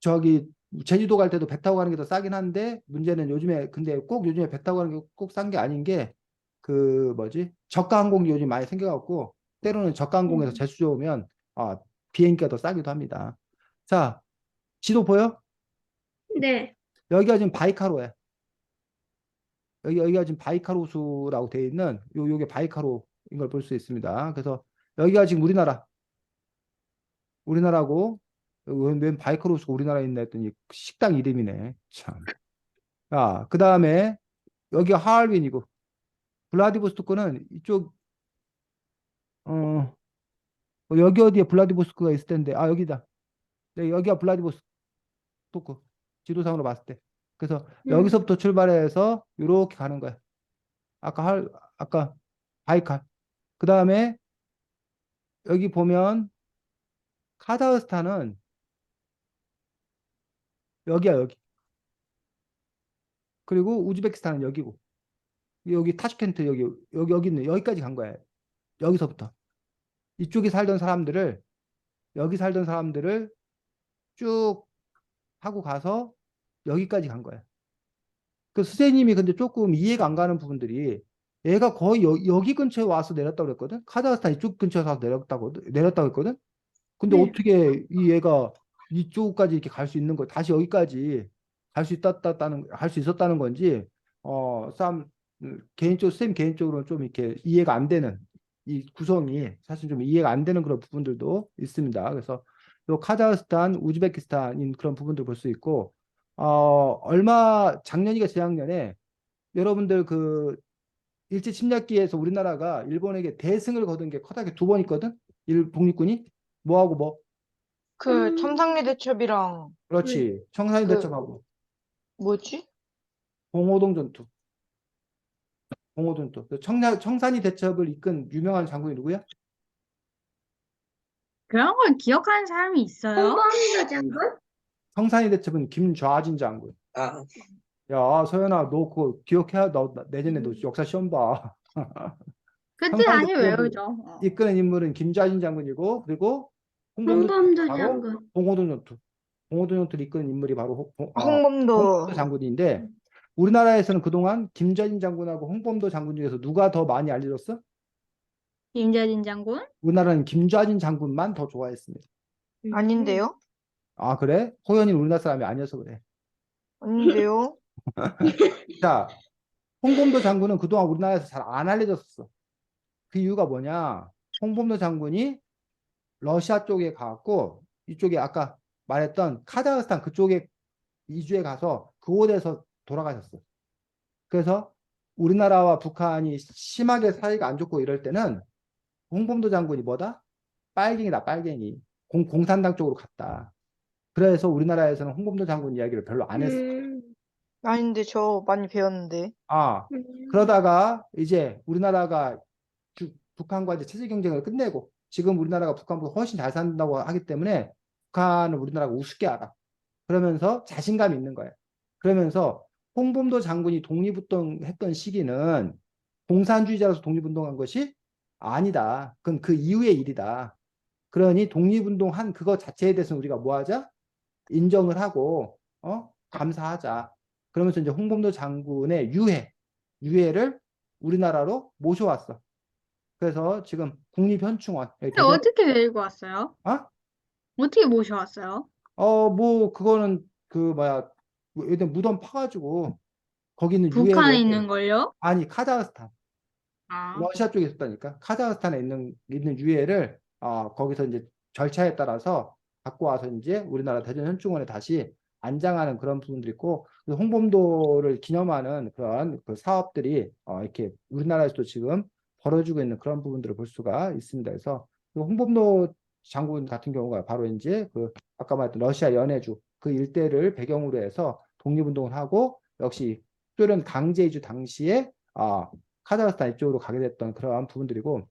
저기 제주도 갈 때도 배 타고 가는 게 더 싸긴 한데 문제는 근데 꼭 요즘에 배 타고 가는 게 꼭 싼 게 아닌 게 그 뭐지 저가 항공기 요즘 많이 생겨갖고 때로는 저가 항공에서 재수 좋으면 비행기가 더 싸기도 합니다. 자, 지도 보여? 네. 여기가 지금 바이카로야. 여기가 지금 바이카로수라고 되어 있는 요게 바이카로인 걸 볼 수 있습니다. 그래서 여기가 지금 우리나라고 웬 바이카로수가 우리나라에 있나 했더니 식당 이름이네. 참. 그 다음에 여기가 하얼빈이고 블라디보스토크는 이쪽 여기 어디에 블라디보스토크가 있을 텐데 여기다. 네, 여기가 블라디보스토크 지도상으로 봤을 때. 그래서 여기서부터 출발해서 이렇게 가는 거야. 아까 바이칼. 그 다음에 여기 보면 카자흐스탄은 여기야 여기. 그리고 우즈베키스탄은 여기고 여기 타슈켄트 여기 있네. 여기까지 간 거야. 여기서부터 여기 살던 사람들을 쭉 하고 가서 여기까지 간 거야. 그 선생님이 근데 조금 이해가 안 가는 부분들이 얘가 거의 여기 근처에 와서 내렸다고 그랬거든. 카자흐스탄 이쪽 근처에 와서 내렸다고 했거든. 근데 네. 어떻게 이 얘가 이쪽까지 이렇게 갈 수 있는 거 다시 여기까지 할 수 있었다는 건지 선생님 개인적으로는 좀 이렇게 이해가 안 되는 이 구성이 사실 좀 이해가 안 되는 그런 부분들도 있습니다. 그래서 요 카자흐스탄, 우즈베키스탄인 그런 부분들 볼 수 있고 작년이가 재작년에 여러분들 그 일제 침략기에서 우리나라가 일본에게 대승을 거둔 게 커다랗게 2번 있거든. 독립군이 뭐하고 뭐 그 첨상리 대첩이랑 그렇지. 청산리 그 대첩하고 뭐지? 봉오동 전투. 그 청산리 대첩을 이끈 유명한 장군이 누구야? 그런 걸 기억하는 사람이 있어요? 홍범도 장군? 청산리 대첩은 김좌진 장군. 아, 야, 서연아, 너 그거 기억해? 너 내년에 너 역사 시험 봐. 그때 청산리 다시 대첩을 외우죠. 이끄는 인물은 김좌진 장군이고 그리고 홍범도 홍범도 바로 장군. 봉오동 전투. 봉오동 전투를 이끄는 인물이 바로 홍범도. 홍범도 장군인데 우리나라에서는 그동안 김좌진 장군하고 홍범도 장군 중에서 누가 더 많이 알려졌어? 임재진 장군? 우리나라는 김좌진 장군만 더 좋아했습니다. 아닌데요? 아, 그래? 호연이는 우리나라 사람이 아니어서 그래. 아닌데요? 자, 홍범도 장군은 그동안 우리나라에서 잘 안 알려졌었어. 그 이유가 뭐냐? 홍범도 장군이 러시아 쪽에 가고 이쪽에 아까 말했던 카자흐스탄 그쪽에 이주해 가서 그곳에서 돌아가셨어. 그래서 우리나라와 북한이 심하게 사이가 안 좋고 이럴 때는 홍범도 장군이 뭐다? 빨갱이다, 빨갱이. 공산당 쪽으로 갔다. 그래서 우리나라에서는 홍범도 장군 이야기를 별로 안 했어. 아닌데 저 많이 배웠는데. 그러다가 이제 우리나라가 북한과 이제 체제 경쟁을 끝내고 지금 우리나라가 북한보다 훨씬 잘 산다고 하기 때문에 북한을 우리나라가 우습게 알아. 그러면서 자신감이 있는 거예요. 그러면서 홍범도 장군이 독립운동했던 시기는 공산주의자로서 독립운동한 것이 아니다. 그건 그 이후의 일이다. 그러니 독립운동한 그거 자체에 대해서는 우리가 뭐 하자? 인정을 하고 감사하자. 그러면서 이제 홍범도 장군의 유해를 우리나라로 모셔왔어. 그래서 지금 국립현충원 근데 어떻게 데리고 왔어요? 어? 어떻게 모셔왔어요? 뭐 그거는 그 뭐야 예를 들면 무덤 파가지고 거기 있는 북한에 유해를 있는 걸요? 아니 카자흐스탄 아, 러시아 쪽에 있었다니까. 카자흐스탄에 있는 유해를 거기서 이제 절차에 따라서 갖고 와서 이제 우리나라 대전현충원에 다시 안장하는 그런 부분들이 있고 그래서 홍범도를 기념하는 그런 그 사업들이 이렇게 우리나라에서도 지금 벌어지고 있는 그런 부분들을 볼 수가 있습니다. 그래서 그 홍범도 장군 같은 경우가 바로 이제 그 아까 말했던 러시아 연해주 그 일대를 배경으로 해서 독립운동을 하고 역시 소련 강제이주 당시에 카자흐스탄 이쪽으로 가게 됐던 그러한 부분들이고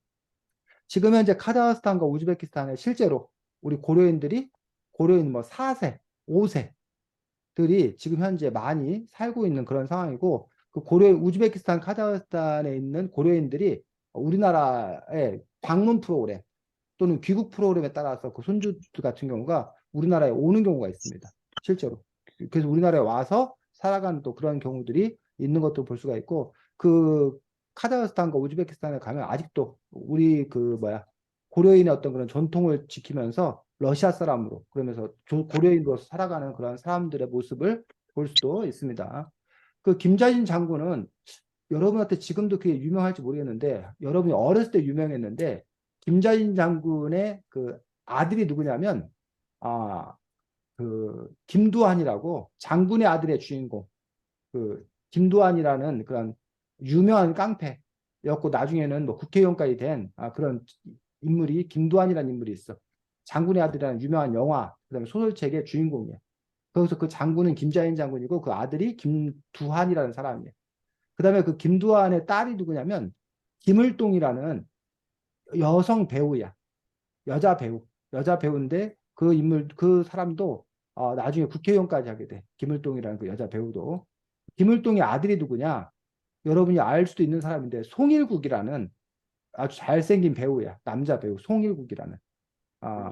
지금 현재 카자흐스탄과 우즈베키스탄에 실제로 우리 고려인 뭐 4세, 5세들이 지금 현재 많이 살고 있는 그런 상황이고 그 우즈베키스탄, 카자흐스탄에 있는 고려인들이 우리나라의 방문 프로그램 또는 귀국 프로그램에 따라서 그 손주들 같은 경우가 우리나라에 오는 경우가 있습니다. 실제로. 그래서 우리나라에 와서 살아가는 또 그런 경우들이 있는 것도 볼 수가 있고 그 카자흐스탄과 우즈베키스탄에 가면 아직도 우리 그 뭐야 고려인의 어떤 그런 전통을 지키면서 러시아 사람으로 그러면서 고려인으로서 살아가는 그런 사람들의 모습을 볼 수도 있습니다. 그 김자진 장군은 여러분한테 지금도 그게 유명할지 모르겠는데 여러분이 어렸을 때 유명했는데 김자진 장군의 그 아들이 누구냐면 그 김두한이라고 장군의 아들의 주인공 그 김두한이라는 그런 유명한 깡패였고 나중에는 뭐 국회의원까지 된 그런 인물이 김두한이라는 인물이 있어. 장군의 아들이라는 유명한 영화 그다음에 소설책의 주인공이야. 거기서 그 장군은 김자인 장군이고 그 아들이 김두한이라는 사람이에요. 그다음에 그 김두한의 딸이 누구냐면 김을동이라는 여성 배우야. 여자 배우. 여자 배우인데 그 인물 그 사람도 나중에 국회의원까지 하게 돼. 김을동이라는 그 여자 배우도. 김을동의 아들이 누구냐? 여러분이 알 수도 있는 사람인데 송일국이라는 아주 잘생긴 배우야. 남자 배우 송일국이라는. 아,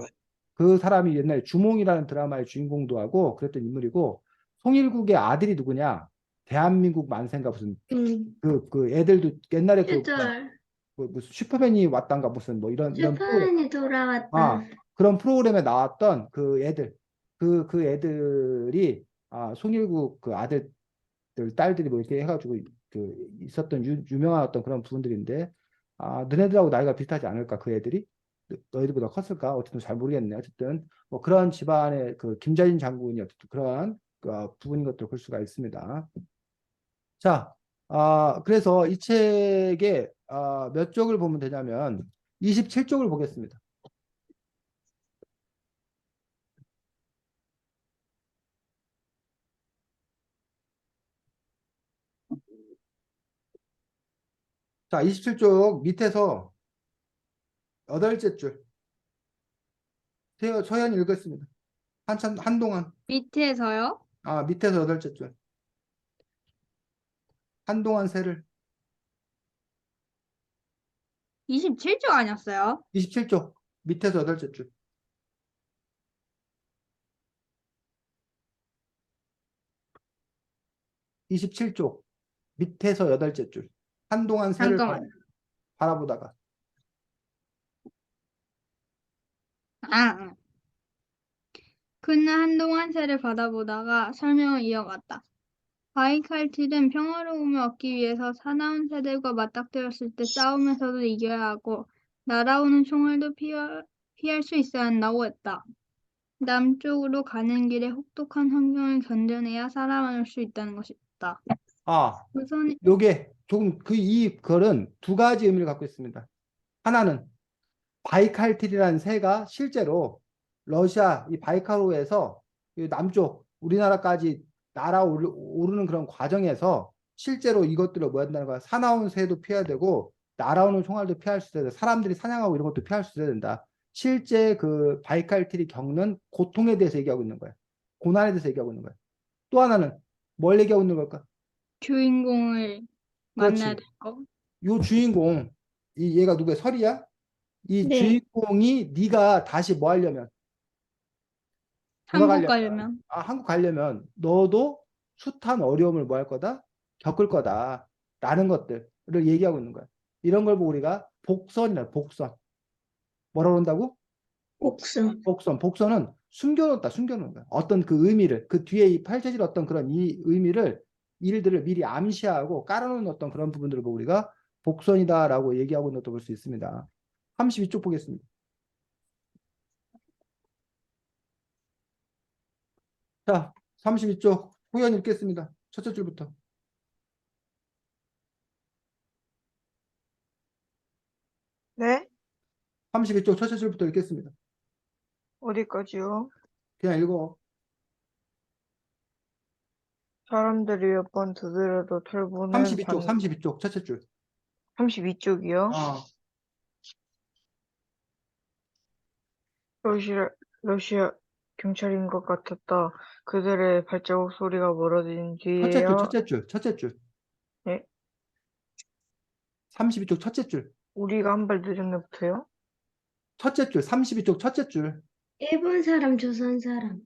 그 사람이 옛날에 주몽이라는 드라마의 주인공도 하고 그랬던 인물이고 송일국의 아들이 누구냐? 대한민국 만세인가 무슨 그 애들도 옛날에 시절 무슨 슈퍼맨이 왔단가 무슨 뭐 이런 프로그램 슈퍼맨이 돌아왔다. 그런 프로그램에 나왔던 그 애들 그 애들이 송일국 그 아들 딸들이 뭐 이렇게 해가지고 그 있었던 유명한 어떤 그런 부분들인데 너네들하고 나이가 비슷하지 않을까 그 애들이 너희들보다 컸을까 어쨌든 잘 모르겠네 어쨌든 뭐 그런 집안의 그 김자진 장군이 어쨌든 그러한 부분인 것들을 볼 수가 있습니다. 자, 그래서 이 책의 몇 쪽을 보면 되냐면 27쪽을 보겠습니다. 자, 27쪽 밑에서 8째 줄. 서현 읽었습니다. 한동안. 밑에서요? 밑에서 8째 줄. 한동안 새를. 27조 아니었어요? 27쪽. 밑에서 8째 줄. (27쪽) 밑에서 8째 줄. 한동안 새를 잠깐만. 바라보다가. 그는 한동안 새를 바라보다가 설명을 이어갔다. 바이칼틸은 평화로움을 얻기 위해서 사나운 새들과 맞닥뜨렸을 때 싸움에서도 이겨야 하고 날아오는 총알도 피할 수 있어야 한다고 했다. 남쪽으로 가는 길에 혹독한 환경을 견뎌내야 살아남을 수 있다는 것이다. 우선 요게 조금 이 글은 두 가지 의미를 갖고 있습니다. 하나는 바이칼틸이라는 새가 실제로 러시아 이 바이칼호에서 남쪽 우리나라까지 날아오르는 그런 과정에서 실제로 이것들을 뭐 한다는 거야. 사나운 새도 피해야 되고 날아오는 총알도 피할 수 있어야 돼. 사람들이 사냥하고 이런 것도 피할 수 있어야 된다. 실제 그 바이칼틸이 겪는 고통에 대해서 얘기하고 있는 거야. 고난에 대해서 얘기하고 있는 거야. 또 하나는 뭘 얘기하고 있는 걸까? 주인공을 만나야 될 거. 요 주인공 얘가 누구야? 설이야? 이 네. 주인공이 네가 다시 뭐 하려면 한국 돌아가려면 가려면. 한국 가려면 너도 숱한 어려움을 뭐 할 거다? 겪을 거다. 라는 것들을 얘기하고 있는 거야. 이런 걸 보고 우리가 복선이라 복선. 뭐라고 한다고? 옥선. 복선은 숨겨놓은 거야. 어떤 그 의미를, 그 뒤에 이 펼쳐질 어떤 그런 이 의미를, 일들을 미리 암시하고 깔아놓은 어떤 그런 부분들을 보고 우리가 복선이다라고 얘기하고 있는 것도 볼 수 있습니다. 32쪽 보겠습니다. 자, 32쪽 호연 읽겠습니다. 첫째 줄부터. 네? 32쪽 첫째 줄부터 읽겠습니다. 어디까지요? 그냥 읽어. 사람들이 몇 번 두드려도 털보는 32쪽 첫째 줄. 32쪽이요? 러시아 경찰인 것 같았다. 그들의 발자국 소리가 멀어진 뒤에야 첫째 줄. 네? 32쪽 첫째 줄. 우리가 한 발 늦었네부터요? 첫째 줄. 32쪽 첫째 줄. 일본 사람, 조선 사람.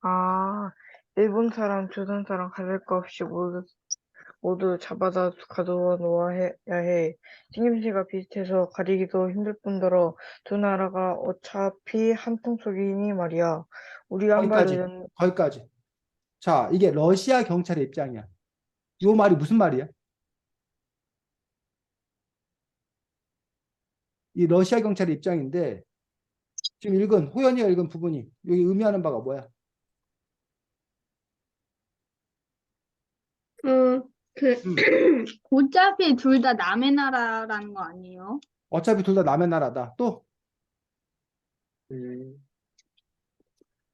아, 일본 사람, 조선 사람 가릴 거 없이 모두 잡아다 가두어 놓아야 해. 생김새가 비슷해서 가리기도 힘들 뿐더러 두 나라가 어차피 한 통속이니 말이야. 우리가 한 발 늦은 거기까지. 자, 이게 러시아 경찰의 입장이야. 요 말이 무슨 말이야? 이 러시아 경찰의 입장인데 지금 호연이가 읽은 부분이 여기 의미하는 바가 뭐야? 어차피 둘 다 남의 나라라는 거 아니에요? 어차피 둘 다 남의 나라다. 또, 음,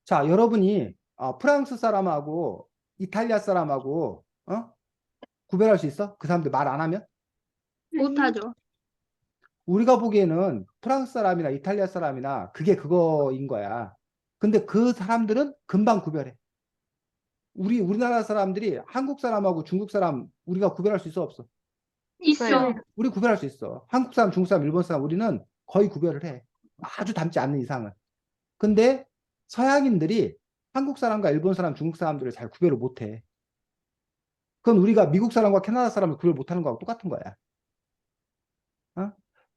자, 여러분이 프랑스 사람하고 이탈리아 사람하고 구별할 수 있어? 그 사람들 말 안 하면? 못하죠. 우리가 보기에는 프랑스 사람이나 이탈리아 사람이나 그게 그거인 거야. 근데 그 사람들은 금방 구별해. 우리나라 사람들이 한국 사람하고 중국 사람 우리가 구별할 수 있어 없어? 있어. 우리 구별할 수 있어. 한국 사람, 중국 사람, 일본 사람 우리는 거의 구별을 해. 아주 닮지 않는 이상은. 근데 서양인들이 한국 사람과 일본 사람, 중국 사람들을 잘 구별을 못 해. 그건 우리가 미국 사람과 캐나다 사람을 구별 못하는 거하고 똑같은 거야.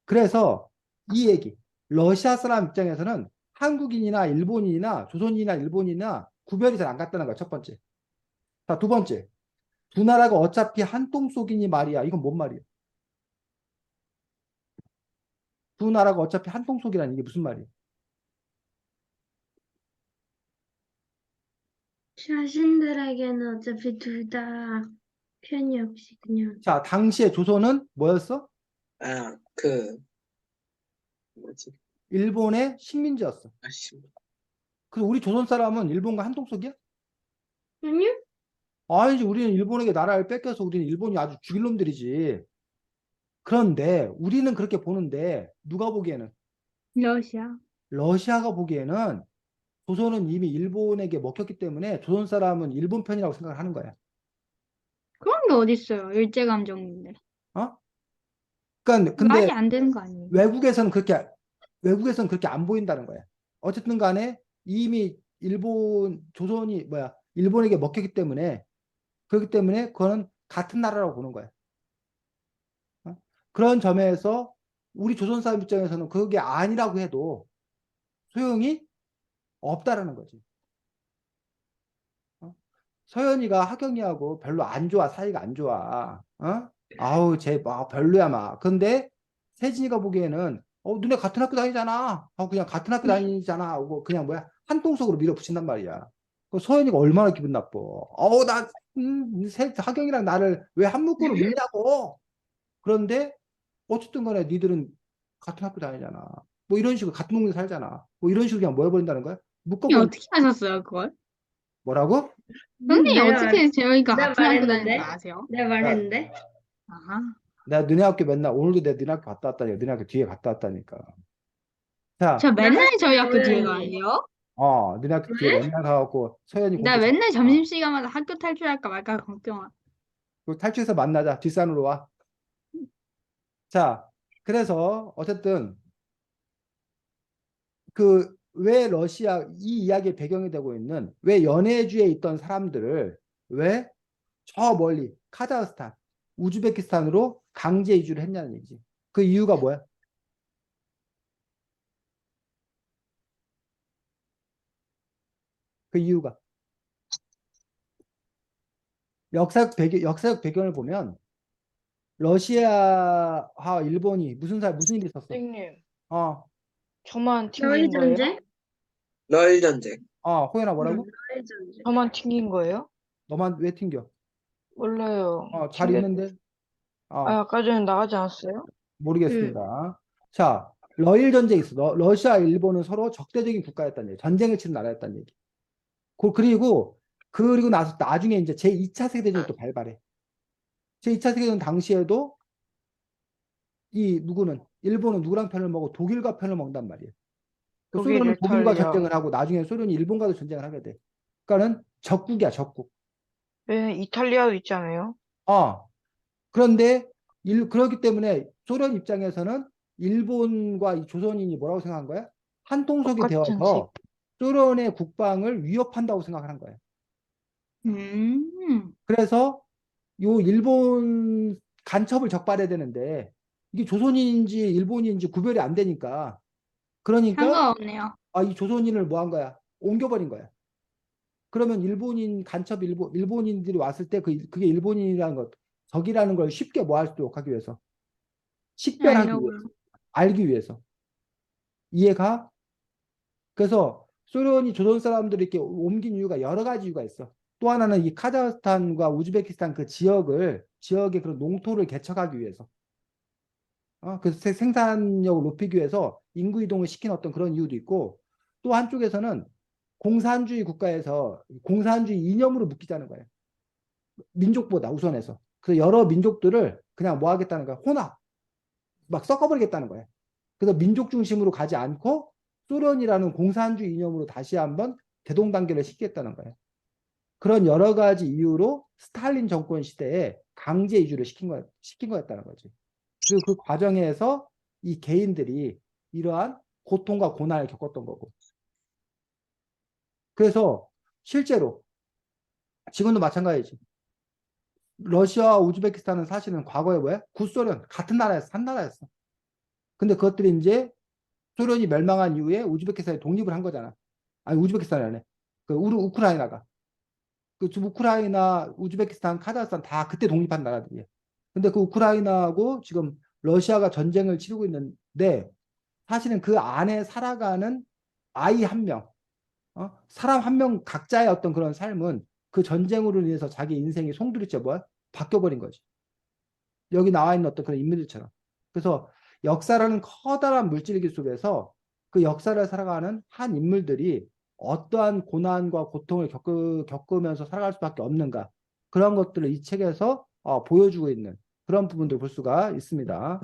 그래서 이 얘기, 러시아 사람 입장에서는 한국인이나 일본인이나 조선인이나 일본인이나 구별이 잘 안 갔다는 거야, 첫 번째. 자, 두 번째. 두 나라가 어차피 한 똥 속이니 말이야. 이건 뭔 말이야? 두 나라가 어차피 한 똥 속이라는 이게 무슨 말이야? 자신들에게는 어차피 둘 다 편이 없이 그냥. 자, 당시에 조선은 뭐였어? 뭐지? 일본의 식민지였어. 아씨, 그래서 우리 조선 사람은 일본과 한 똥 속이야? 아니요? 아니지, 우리는 일본에게 나라를 뺏겨서 우리는 일본이 아주 죽일 놈들이지. 그런데 우리는 그렇게 보는데 누가 보기에는? 러시아. 러시아가 보기에는 조선은 이미 일본에게 먹혔기 때문에 조선 사람은 일본 편이라고 생각을 하는 거야. 그런 게 어딨어요. 일제감정인데. 그러니까 근데 말이 안 되는 거 아니에요? 외국에서는 그렇게 안 보인다는 거야. 어쨌든 간에 이미 조선이 일본에게 먹혔기 때문에 그렇기 때문에 그거는 같은 나라라고 보는 거야. 그런 점에서 우리 조선 사람 입장에서는 그게 아니라고 해도 소용이 없다라는 거지. 서연이가 하경이하고 별로 안 좋아. 사이가 안 좋아. 아우, 쟤 별로야, 막. 근데 세진이가 보기에는 너네 같은 학교 다니잖아. 그냥 같은 학교 다니잖아. 하고 그냥 한통속으로 밀어붙인단 말이야. 그 서연이가 얼마나 기분 나빠. 하경이랑 나를 왜 한 묶음으로 밀냐고. 그런데 어쨌든 간에 니들은 같은 학교 다니잖아. 뭐 이런 식으로 같은 동네 살잖아. 뭐 이런 식으로 그냥 뭐 해버린다는 거야? 묶어버린 어떻게 하셨어요, 그걸? 뭐라고? 선생님 어떻게 저희가 내가 같은 학교 말했는데? 다니는 거 아세요? 내가 말했는데? 아, 내가 너네 학교 오늘도 내가 너네 학교 갔다 왔다니까. 너네 학교 뒤에 갔다 왔다니까. 자, 저 맨날 저희 학교 뒤에 고양이. 가요. 너네 학교 뒤에 맨날 가갖고 서연이 나 공부 맨날 잘하니까. 점심시간마다 학교 탈출할까 말까 걱정하. 그 탈출해서 만나자. 뒷산으로 와. 자, 그래서 어쨌든 왜 러시아 이 이야기의 배경이 되고 있는 왜 연해주에 있던 사람들을 왜 저 멀리 카자흐스탄, 우즈베키스탄으로 강제 이주를 했냐는 얘기지. 그 이유가 뭐야? 그 이유가 역사적 배경을 보면 러시아와 일본이 무슨 일이 있었어? 선생님, 어, 저만 러일 튕긴 거예요? 전쟁? 러일 전쟁. 호연아 뭐라고? 러일 전쟁. 저만 튕긴 거예요? 너만 왜 튕겨? 몰라요. 잘 있는데? 아까 전에 나가지 않았어요? 모르겠습니다. 자, 러일 전쟁이 있어. 러시아, 일본은 서로 적대적인 국가였다는 얘기. 전쟁을 치른 나라였다는 얘기. 그리고 나중에 이제 제2차 세계대전이 또 발발해. 제2차 세계대전 당시에도 일본은 누구랑 편을 먹고 독일과 편을 먹는단 말이에요. 독일, 소련은 독일과 이탈리아. 전쟁을 하고 나중에 소련이 일본과도 전쟁을 하게 돼. 그러니까는 적국이야, 적국. 왜 이탈리아도 있잖아요. 그런데 그렇기 때문에 소련 입장에서는 일본과 이 조선인이 뭐라고 생각한 거야? 한통속이 똑같은 되어서 소련의 국방을 위협한다고 생각하는 거예요. 그래서 요 일본 간첩을 적발해야 되는데 이게 조선인인지 일본인인지 구별이 안 되니까 그러니까 상관없네요. 이 조선인을 뭐 한 거야? 옮겨버린 거야. 그러면 일본인들이 왔을 때 그게 일본인이라는 것, 적이라는 걸 쉽게 뭐 할 수 있도록 하기 위해서 식별하기 위해서 알려고요. 알기 위해서 이해가? 그래서 소련이 조선 사람들을 이렇게 옮긴 이유가 여러 가지 이유가 있어. 또 하나는 이 카자흐스탄과 우즈베키스탄 그 지역의 그런 농토를 개척하기 위해서. 그래서 생산력을 높이기 위해서 인구 이동을 시킨 어떤 그런 이유도 있고 또 한쪽에서는 공산주의 국가에서 공산주의 이념으로 묶이자는 거예요. 민족보다 우선해서. 그래서 여러 민족들을 그냥 뭐 하겠다는 거야. 혼합. 막 섞어버리겠다는 거예요. 그래서 민족 중심으로 가지 않고 소련이라는 공산주의 이념으로 다시 한번 대동단계를 시키겠다는 거예요. 그런 여러 가지 이유로 스탈린 정권 시대에 강제 이주를 시킨 거였다는 거지. 그리고 그 과정에서 이 개인들이 이러한 고통과 고난을 겪었던 거고. 그래서 실제로 지금도 마찬가지지. 러시아와 우즈베키스탄은 사실은 과거에 뭐야? 구소련 같은 나라였어. 한 나라였어. 근데 그것들이 이제 소련이 멸망한 이후에 우즈베키스탄이 독립을 한 거잖아. 아니 우즈베키스탄이 아니네. 우크라이나가. 우크라이나, 우즈베키스탄, 카자흐스탄 다 그때 독립한 나라들이에요. 근데 그 우크라이나하고 지금 러시아가 전쟁을 치르고 있는데 사실은 그 안에 살아가는 아이 한 명, 사람 한 명 각자의 어떤 그런 삶은 그 전쟁으로 인해서 자기 인생이 송두리째 뭐야? 바뀌어버린 거지. 여기 나와 있는 어떤 그런 인물들처럼. 그래서 역사라는 커다란 물질기 속에서 그 역사를 살아가는 한 인물들이 어떠한 고난과 고통을 겪으면서 살아갈 수밖에 없는가. 그런 것들을 이 책에서 보여주고 있는 그런 부분들 볼 수가 있습니다.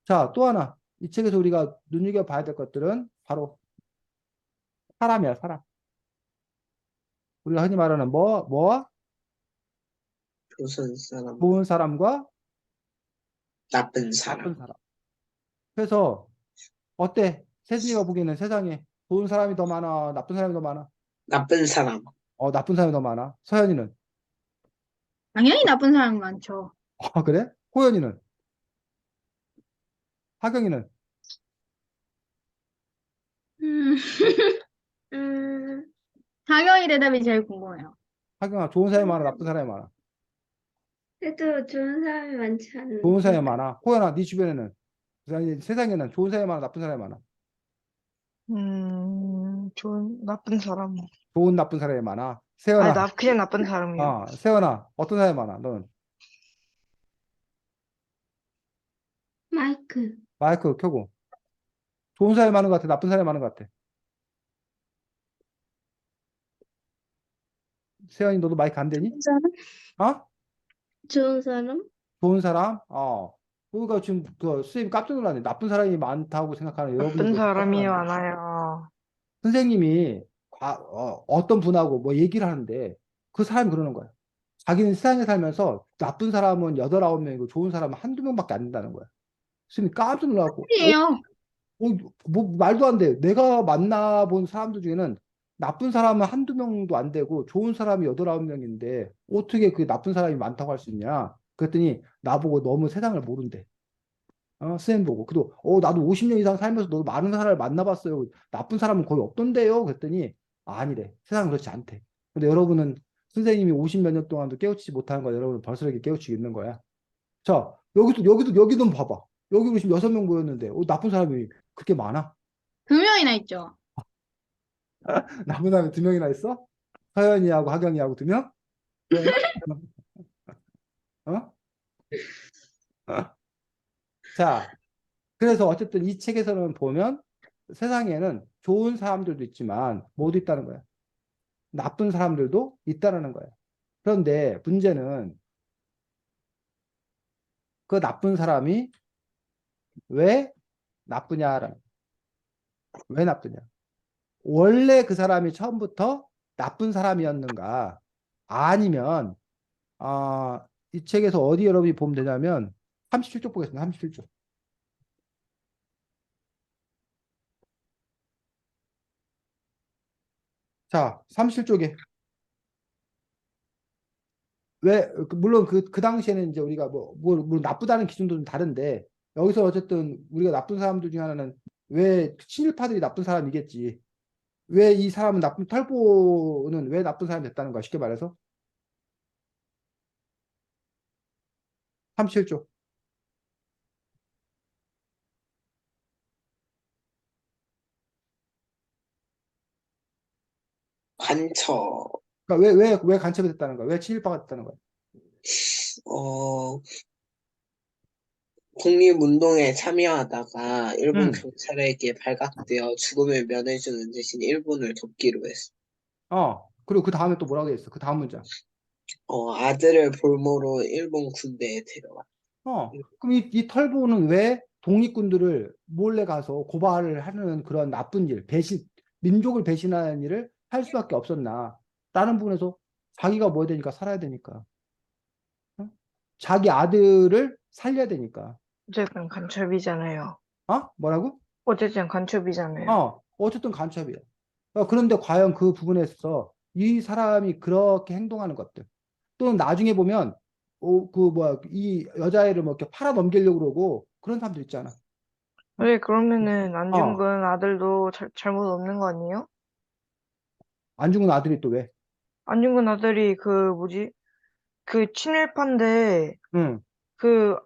자, 또 하나. 이 책에서 우리가 눈여겨봐야 될 것들은 바로 사람이야, 사람. 우리가 흔히 말하는 뭐와? 조선 사람, 좋은 사람과 나쁜 나쁜 사람. 사람. 그래서 어때? 세진이가 보기에는 세상에 좋은 사람이 더 많아? 나쁜 사람이 더 많아? 나쁜 사람. 나쁜 사람이 더 많아? 서현이는? 당연히 나쁜 사람이 많죠. 그래? 호연이는? 하경이는? 음, 음, 당연히 대답이 제일 궁금해요. 하경아, 좋은 사람이 많아? 나쁜 사람이 많아? 그래도 좋은 사람이 많지 좋은 사람이 않나? 많아? 호연아, 네 주변에는? 세상에는 좋은 사람이 많아? 나쁜 사람이 많아? 나쁜 사람. 좋은 나쁜 사람이 많아? 세연아, 그냥 나쁜 사람이요. 세연아, 어떤 사람이 많아? 너는? 마이크. 마이크 켜고. 좋은 사람이 많은 것 같아? 나쁜 사람이 많은 것 같아? 세연이 너도 마이크 안 되니? 좋은 사람? 어? 좋은 사람? 좋은 사람? 그러니까 지금 그 수입 깜짝 놀랐네. 나쁜 사람이 많다고 생각하는 나쁜 여러분들도 깜짝 사람이 놀랐네. 많아요. 선생님이 어떤 분하고 뭐 얘기를 하는데 그 사람이 그러는 거야. 자기는 세상에 살면서 나쁜 사람은 8, 9명이고 좋은 사람은 한두 명밖에 안 된다는 거야. 선생님 깜짝 놀라고 아니에요. 뭐 말도 안 돼. 내가 만나본 사람들 중에는 나쁜 사람은 한두 명도 안 되고 좋은 사람이 여덟 아홉 명인데 어떻게 그 나쁜 사람이 많다고 할 수 있냐? 그랬더니 나보고 너무 세상을 모른대. 쌤 보고. 그래도 나도 50년 이상 살면서 너도 많은 사람을 만나봤어요. 나쁜 사람은 거의 없던데요. 그랬더니 아니래. 세상은 그렇지 않대. 근데 여러분은 선생님이 50몇 년 동안도 깨우치지 못하는 거 여러분 벌써 이렇게 깨우치고 있는 거야. 자, 여기도 봐봐. 여기 보시면 6명 모였는데 나쁜 사람이 그렇게 많아? 2명이나 있죠. 나쁜 사람이 2명이나 있어? 서연이하고 하경이하고 2명? 서연아? 어? 자, 그래서 어쨌든 이 책에서는 보면 세상에는 좋은 사람들도 있지만 모두 있다는 거야. 나쁜 사람들도 있다는 거야. 그런데 문제는 그 나쁜 사람이 왜 나쁘냐라는 거야. 왜 나쁘냐? 원래 그 사람이 처음부터 나쁜 사람이었는가? 아니면 이 책에서 어디 여러분이 보면 되냐면 37쪽 보겠습니다. 37쪽. 자, 37쪽에 왜 물론 그 당시에는 이제 우리가 물론 나쁘다는 기준도 좀 다른데 여기서 어쨌든 우리가 나쁜 사람들 중에 하나는 왜 친일파들이 나쁜 사람이겠지. 왜 이 사람은 나쁜 털보는 왜 나쁜 사람이 됐다는 거야. 쉽게 말해서 37쪽. 간첩. 그러니까 왜 간첩이 됐다는 거야. 왜 친일파가 됐다는 거야. 어, 독립운동에 참여하다가 일본 음. 경찰에게 발각되어 죽음을 면해주는 대신 일본을 돕기로 했어. 그리고 그 다음에 또 뭐라고 돼 있어. 그 다음 문장. 아들을 볼모로 일본 군대에 데려와. 그럼 이 털보는 왜 독립군들을 몰래 가서 고발을 하는 그런 나쁜 일, 민족을 배신하는 일을 할 수밖에 없었나? 라는 부분에서 자기가 뭐 해야 되니까 살아야 되니까. 어? 자기 아들을 살려야 되니까. 어쨌든 간첩이잖아요. 뭐라고? 어쨌든 간첩이잖아요. 어쨌든 간첩이야. 그런데 과연 그 부분에 있어서 이 사람이 그렇게 행동하는 것들. 또는 나중에 보면, 이 여자애를 뭐 이렇게 팔아 넘기려고 그러고 그런 사람들 있잖아. 왜 그러면은 안중근 어, 아들도 잘못 없는 거 아니에요? 안 죽은 아들이 또 왜? 안중근 아들이 그 뭐지? 그 친일파인데 응, 그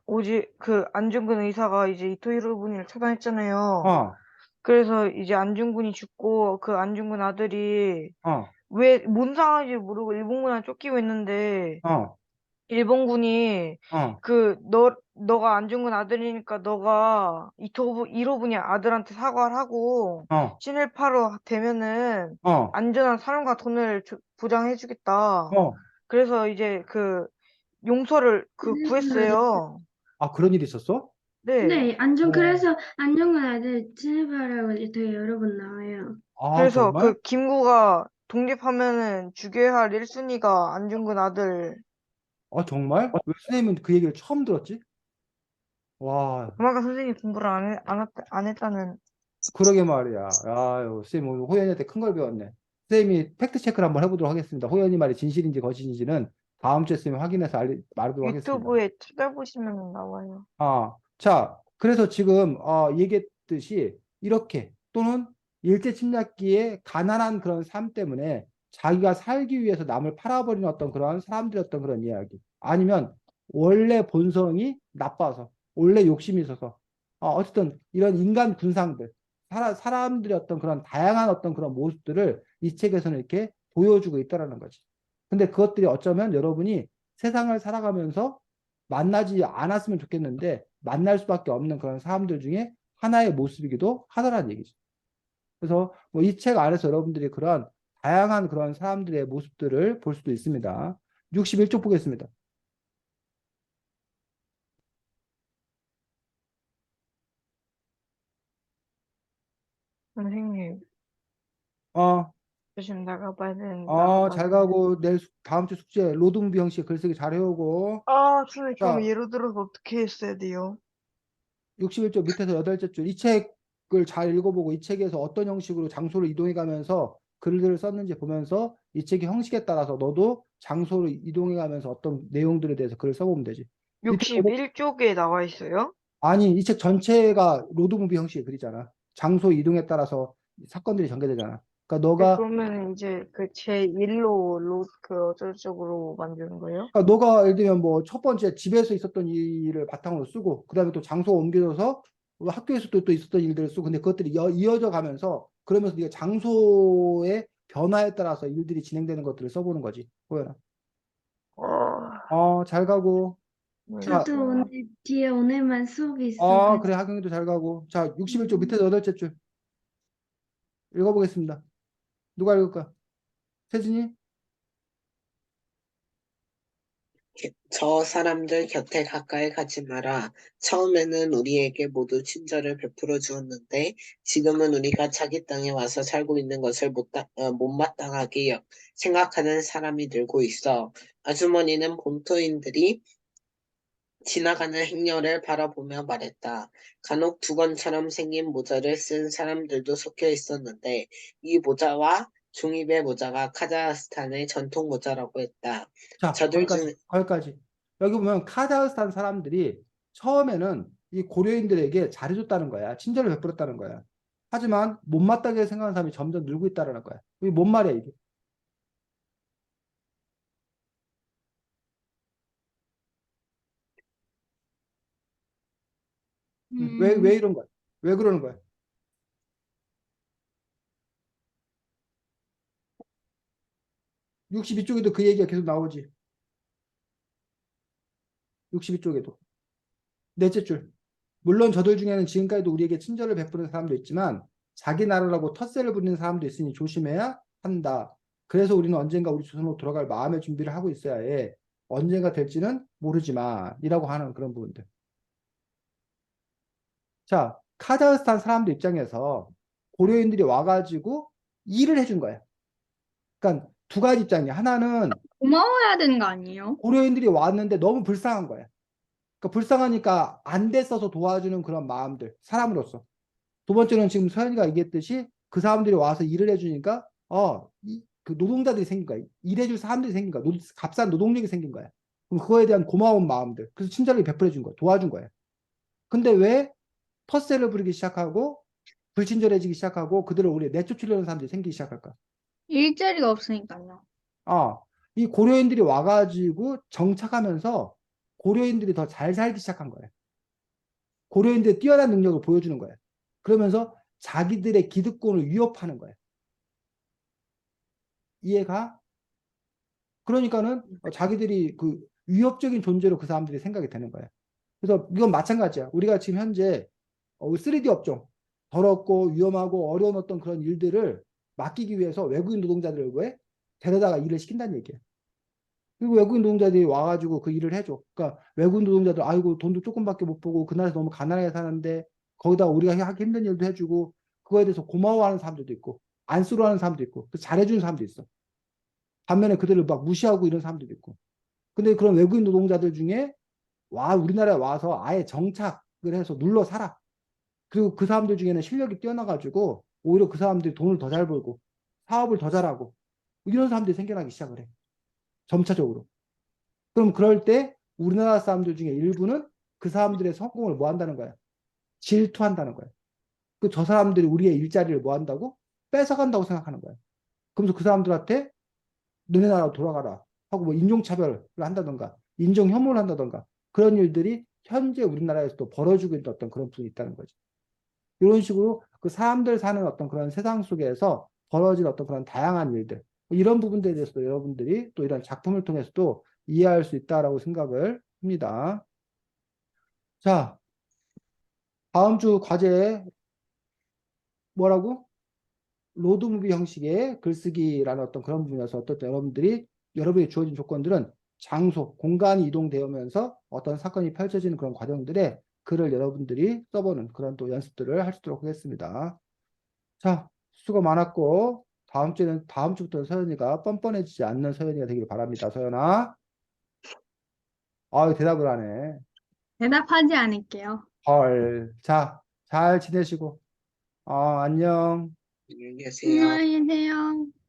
안중근 의사가 이제 이토 히로부미를 처단했잖아요. 어, 그래서 이제 안중근이 죽고 그 안중근 아들이 어, 왜 뭔 상황인지 모르고 일본군한테 쫓기고 있는데 어, 일본군이 어, 너가 안중근 아들이니까 너가 이토 히로부미 아들한테 사과를 하고 어, 친일파로 되면은 어, 안전한 삶과 돈을 보장해주겠다. 어. 그래서 이제 그 용서를 구했어요. 그런 일이 있었어? 네. 네, 안전 어, 그래서 안전군 아들 친해봐라고 되게 여러 번 나와요. 그래서 정말? 그 김구가 독립하면은 죽여야 할 1순위가 안중근 아들. 정말? 왜 선생님은 그 얘기를 처음 들었지? 와, 그만큼 선생님이 공부를 안 했다는. 그러게 말이야. 아유, 선생님 오늘 호연이한테 큰 걸 배웠네. 선생님이 팩트 체크를 한번 해보도록 하겠습니다. 호연이 말이 진실인지 거짓인지는 다음 주에 선생님 확인해서 말하도록 하겠습니다. 유튜브에 찾아보시면 나와요. 자, 그래서 지금 얘기했듯이 이렇게 또는 일제 침략기에 가난한 그런 삶 때문에 자기가 살기 위해서 남을 팔아버리는 어떤 그런 사람들이었던 그런 이야기. 아니면 원래 본성이 나빠서 원래 욕심이 있어서 어쨌든 이런 인간 군상들 사람들의 어떤 그런 다양한 어떤 그런 모습들을 이 책에서는 이렇게 보여주고 있다라는 거지. 근데 그것들이 어쩌면 여러분이 세상을 살아가면서 만나지 않았으면 좋겠는데 만날 수밖에 없는 그런 사람들 중에 하나의 모습이기도 하더라는 얘기죠. 그래서 뭐 이 책 안에서 여러분들이 그런 다양한 그런 사람들의 모습들을 볼 수도 있습니다. 61쪽 보겠습니다. 선생님, 어, 저 지금 잘 나가봐야 되는. 가고 내일 다음 주 숙제 로드무비 형식 글쓰기 잘 해오고. 선생님, 그럼 자, 예를 들어서 어떻게 했어야 돼요? 61쪽 밑에서 여덟째 줄 이 책 책을 잘 읽어보고 이 책에서 어떤 형식으로 장소를 이동해가면서 글들을 썼는지 보면서 이 책의 형식에 따라서 너도 장소를 이동해가면서 어떤 내용들에 대해서 글을 써보면 되지. 밑에 61쪽에 나와 있어요? 아니, 이 책 전체가 로드무비 형식의 글이잖아. 장소 이동에 따라서 사건들이 전개되잖아. 그러니까 네, 너가 그러면 이제 그 제1로 그 어쩌고저쩌고 만드는 거예요? 그러니까 너가 예를 들면 뭐 첫 번째 집에서 있었던 일을 바탕으로 쓰고 그다음에 또 장소가 옮겨져서 학교에서 또 있었던 일들을 쓰고 근데 그것들이 이어져 가면서 그러면서 네가 장소의 변화에 따라서 일들이 진행되는 것들을 써보는 거지. 호연아. 어, 잘 가고. 네. 자, 저도 오늘 뒤에 오늘만 수업이 있어가지고. 그래 하경이도 잘 가고. 자, 61쪽 음. 밑에 여덟째 줄 읽어보겠습니다. 누가 읽을까? 세진이? 저 사람들 곁에 가까이 가지 마라. 처음에는 우리에게 모두 친절을 베풀어 주었는데 지금은 우리가 자기 땅에 와서 살고 있는 것을 못마땅하게 생각하는 사람이 늘고 있어. 아주머니는 본토인들이 지나가는 행렬을 바라보며 말했다. 간혹 두건처럼 생긴 모자를 쓴 사람들도 섞여 있었는데 이 모자와 중입의 모자가 카자흐스탄의 전통 모자라고 했다. 자, 저들 중 거기까지. 여기 보면 카자흐스탄 사람들이 처음에는 이 고려인들에게 잘해줬다는 거야. 친절을 베풀었다는 거야. 하지만 못마땅하게 생각하는 사람이 점점 늘고 있다는 거야. 이게 뭔 말이야, 이게? 왜 이런 거야? 왜 그러는 거야? 62쪽에도 그 얘기가 계속 나오지. 62쪽에도. 넷째 줄. 물론 저들 중에는 지금까지도 우리에게 친절을 베푸는 사람도 있지만 자기 나라라고 텃세를 부리는 사람도 있으니 조심해야 한다. 그래서 우리는 언젠가 우리 조선으로 돌아갈 마음의 준비를 하고 있어야 해. 언젠가 될지는 모르지만 이라고 하는 그런 부분들. 자, 카자흐스탄 사람들 입장에서 고려인들이 와가지고 일을 해준 거야. 그러니까 두 가지 입장이야. 하나는 고마워야 되는 거 아니에요? 고려인들이 왔는데 너무 불쌍한 거야. 그러니까 불쌍하니까 안 됐어서 도와주는 그런 마음들, 사람으로서. 두 번째는 지금 서현이가 얘기했듯이 그 사람들이 와서 일을 해주니까 그 노동자들이 생긴 거야. 일해줄 사람들이 생긴 거야. 값싼 노동력이 생긴 거야. 그럼 그거에 대한 고마운 마음들. 그래서 친절하게 베풀어 준 거야. 도와준 거야. 근데 왜 텃세를 부리기 시작하고 불친절해지기 시작하고 그들을 우리 내쫓으려는 사람들이 생기기 시작할까? 일자리가 없으니까요. 이 고려인들이 와가지고 정착하면서 고려인들이 더 잘 살기 시작한 거야. 고려인들의 뛰어난 능력을 보여주는 거야. 그러면서 자기들의 기득권을 위협하는 거야. 이해가? 그러니까는 자기들이 그 위협적인 존재로 그 사람들이 생각이 되는 거야. 그래서 이건 마찬가지야. 우리가 지금 현재 3D 업종, 더럽고 위험하고 어려운 어떤 그런 일들을 맡기기 위해서 외국인 노동자들을 왜 데려다가 일을 시킨다는 얘기야. 그리고 외국인 노동자들이 와가지고 그 일을 해줘. 그러니까 외국인 노동자들 아이고 돈도 조금밖에 못 보고 그 나라에서 너무 가난하게 사는데 거기다 우리가 하기 힘든 일도 해주고 그거에 대해서 고마워하는 사람들도 있고 안쓰러워하는 사람도 있고 잘해주는 사람도 있어. 반면에 그들을 막 무시하고 이런 사람들도 있고. 근데 그런 외국인 노동자들 중에 우리나라에 와서 아예 정착을 해서 눌러 살아. 그리고 그 사람들 중에는 실력이 뛰어나가지고 오히려 그 사람들이 돈을 더 잘 벌고 사업을 더 잘하고 이런 사람들이 생겨나기 시작을 해. 점차적으로. 그럼 그럴 때 우리나라 사람들 중에 일부는 그 사람들의 성공을 뭐 한다는 거야? 질투한다는 거야. 저 사람들이 우리의 일자리를 뭐 한다고? 뺏어간다고 생각하는 거야. 그러면서 그 사람들한테 너네 나라로 돌아가라 하고 뭐 인종차별을 한다던가 인종 혐오를 한다던가 그런 일들이 현재 우리나라에서도 벌어지고 있는 어떤 그런 부분이 있다는 거죠. 이런 식으로 그 사람들 사는 어떤 그런 세상 속에서 벌어진 어떤 그런 다양한 일들 이런 부분들에 대해서도 여러분들이 또 이런 작품을 통해서도 이해할 수 있다라고 생각을 합니다. 자, 다음 주 과제 뭐라고? 로드무비 형식의 글쓰기라는 어떤 그런 부분에서 여러분이 주어진 조건들은 장소, 공간이 이동되면서 어떤 사건이 펼쳐지는 그런 과정들에 글을 여러분들이 써보는 그런 또 연습들을 할 수 있도록 하겠습니다. 자, 수고 많았고 다음 주부터 서연이가 뻔뻔해지지 않는 서연이가 되기를 바랍니다. 서연아. 대답을 하네. 대답하지 않을게요. 헐. 자, 잘 지내시고 안녕. 안녕히 계세요. 안녕히 계세요.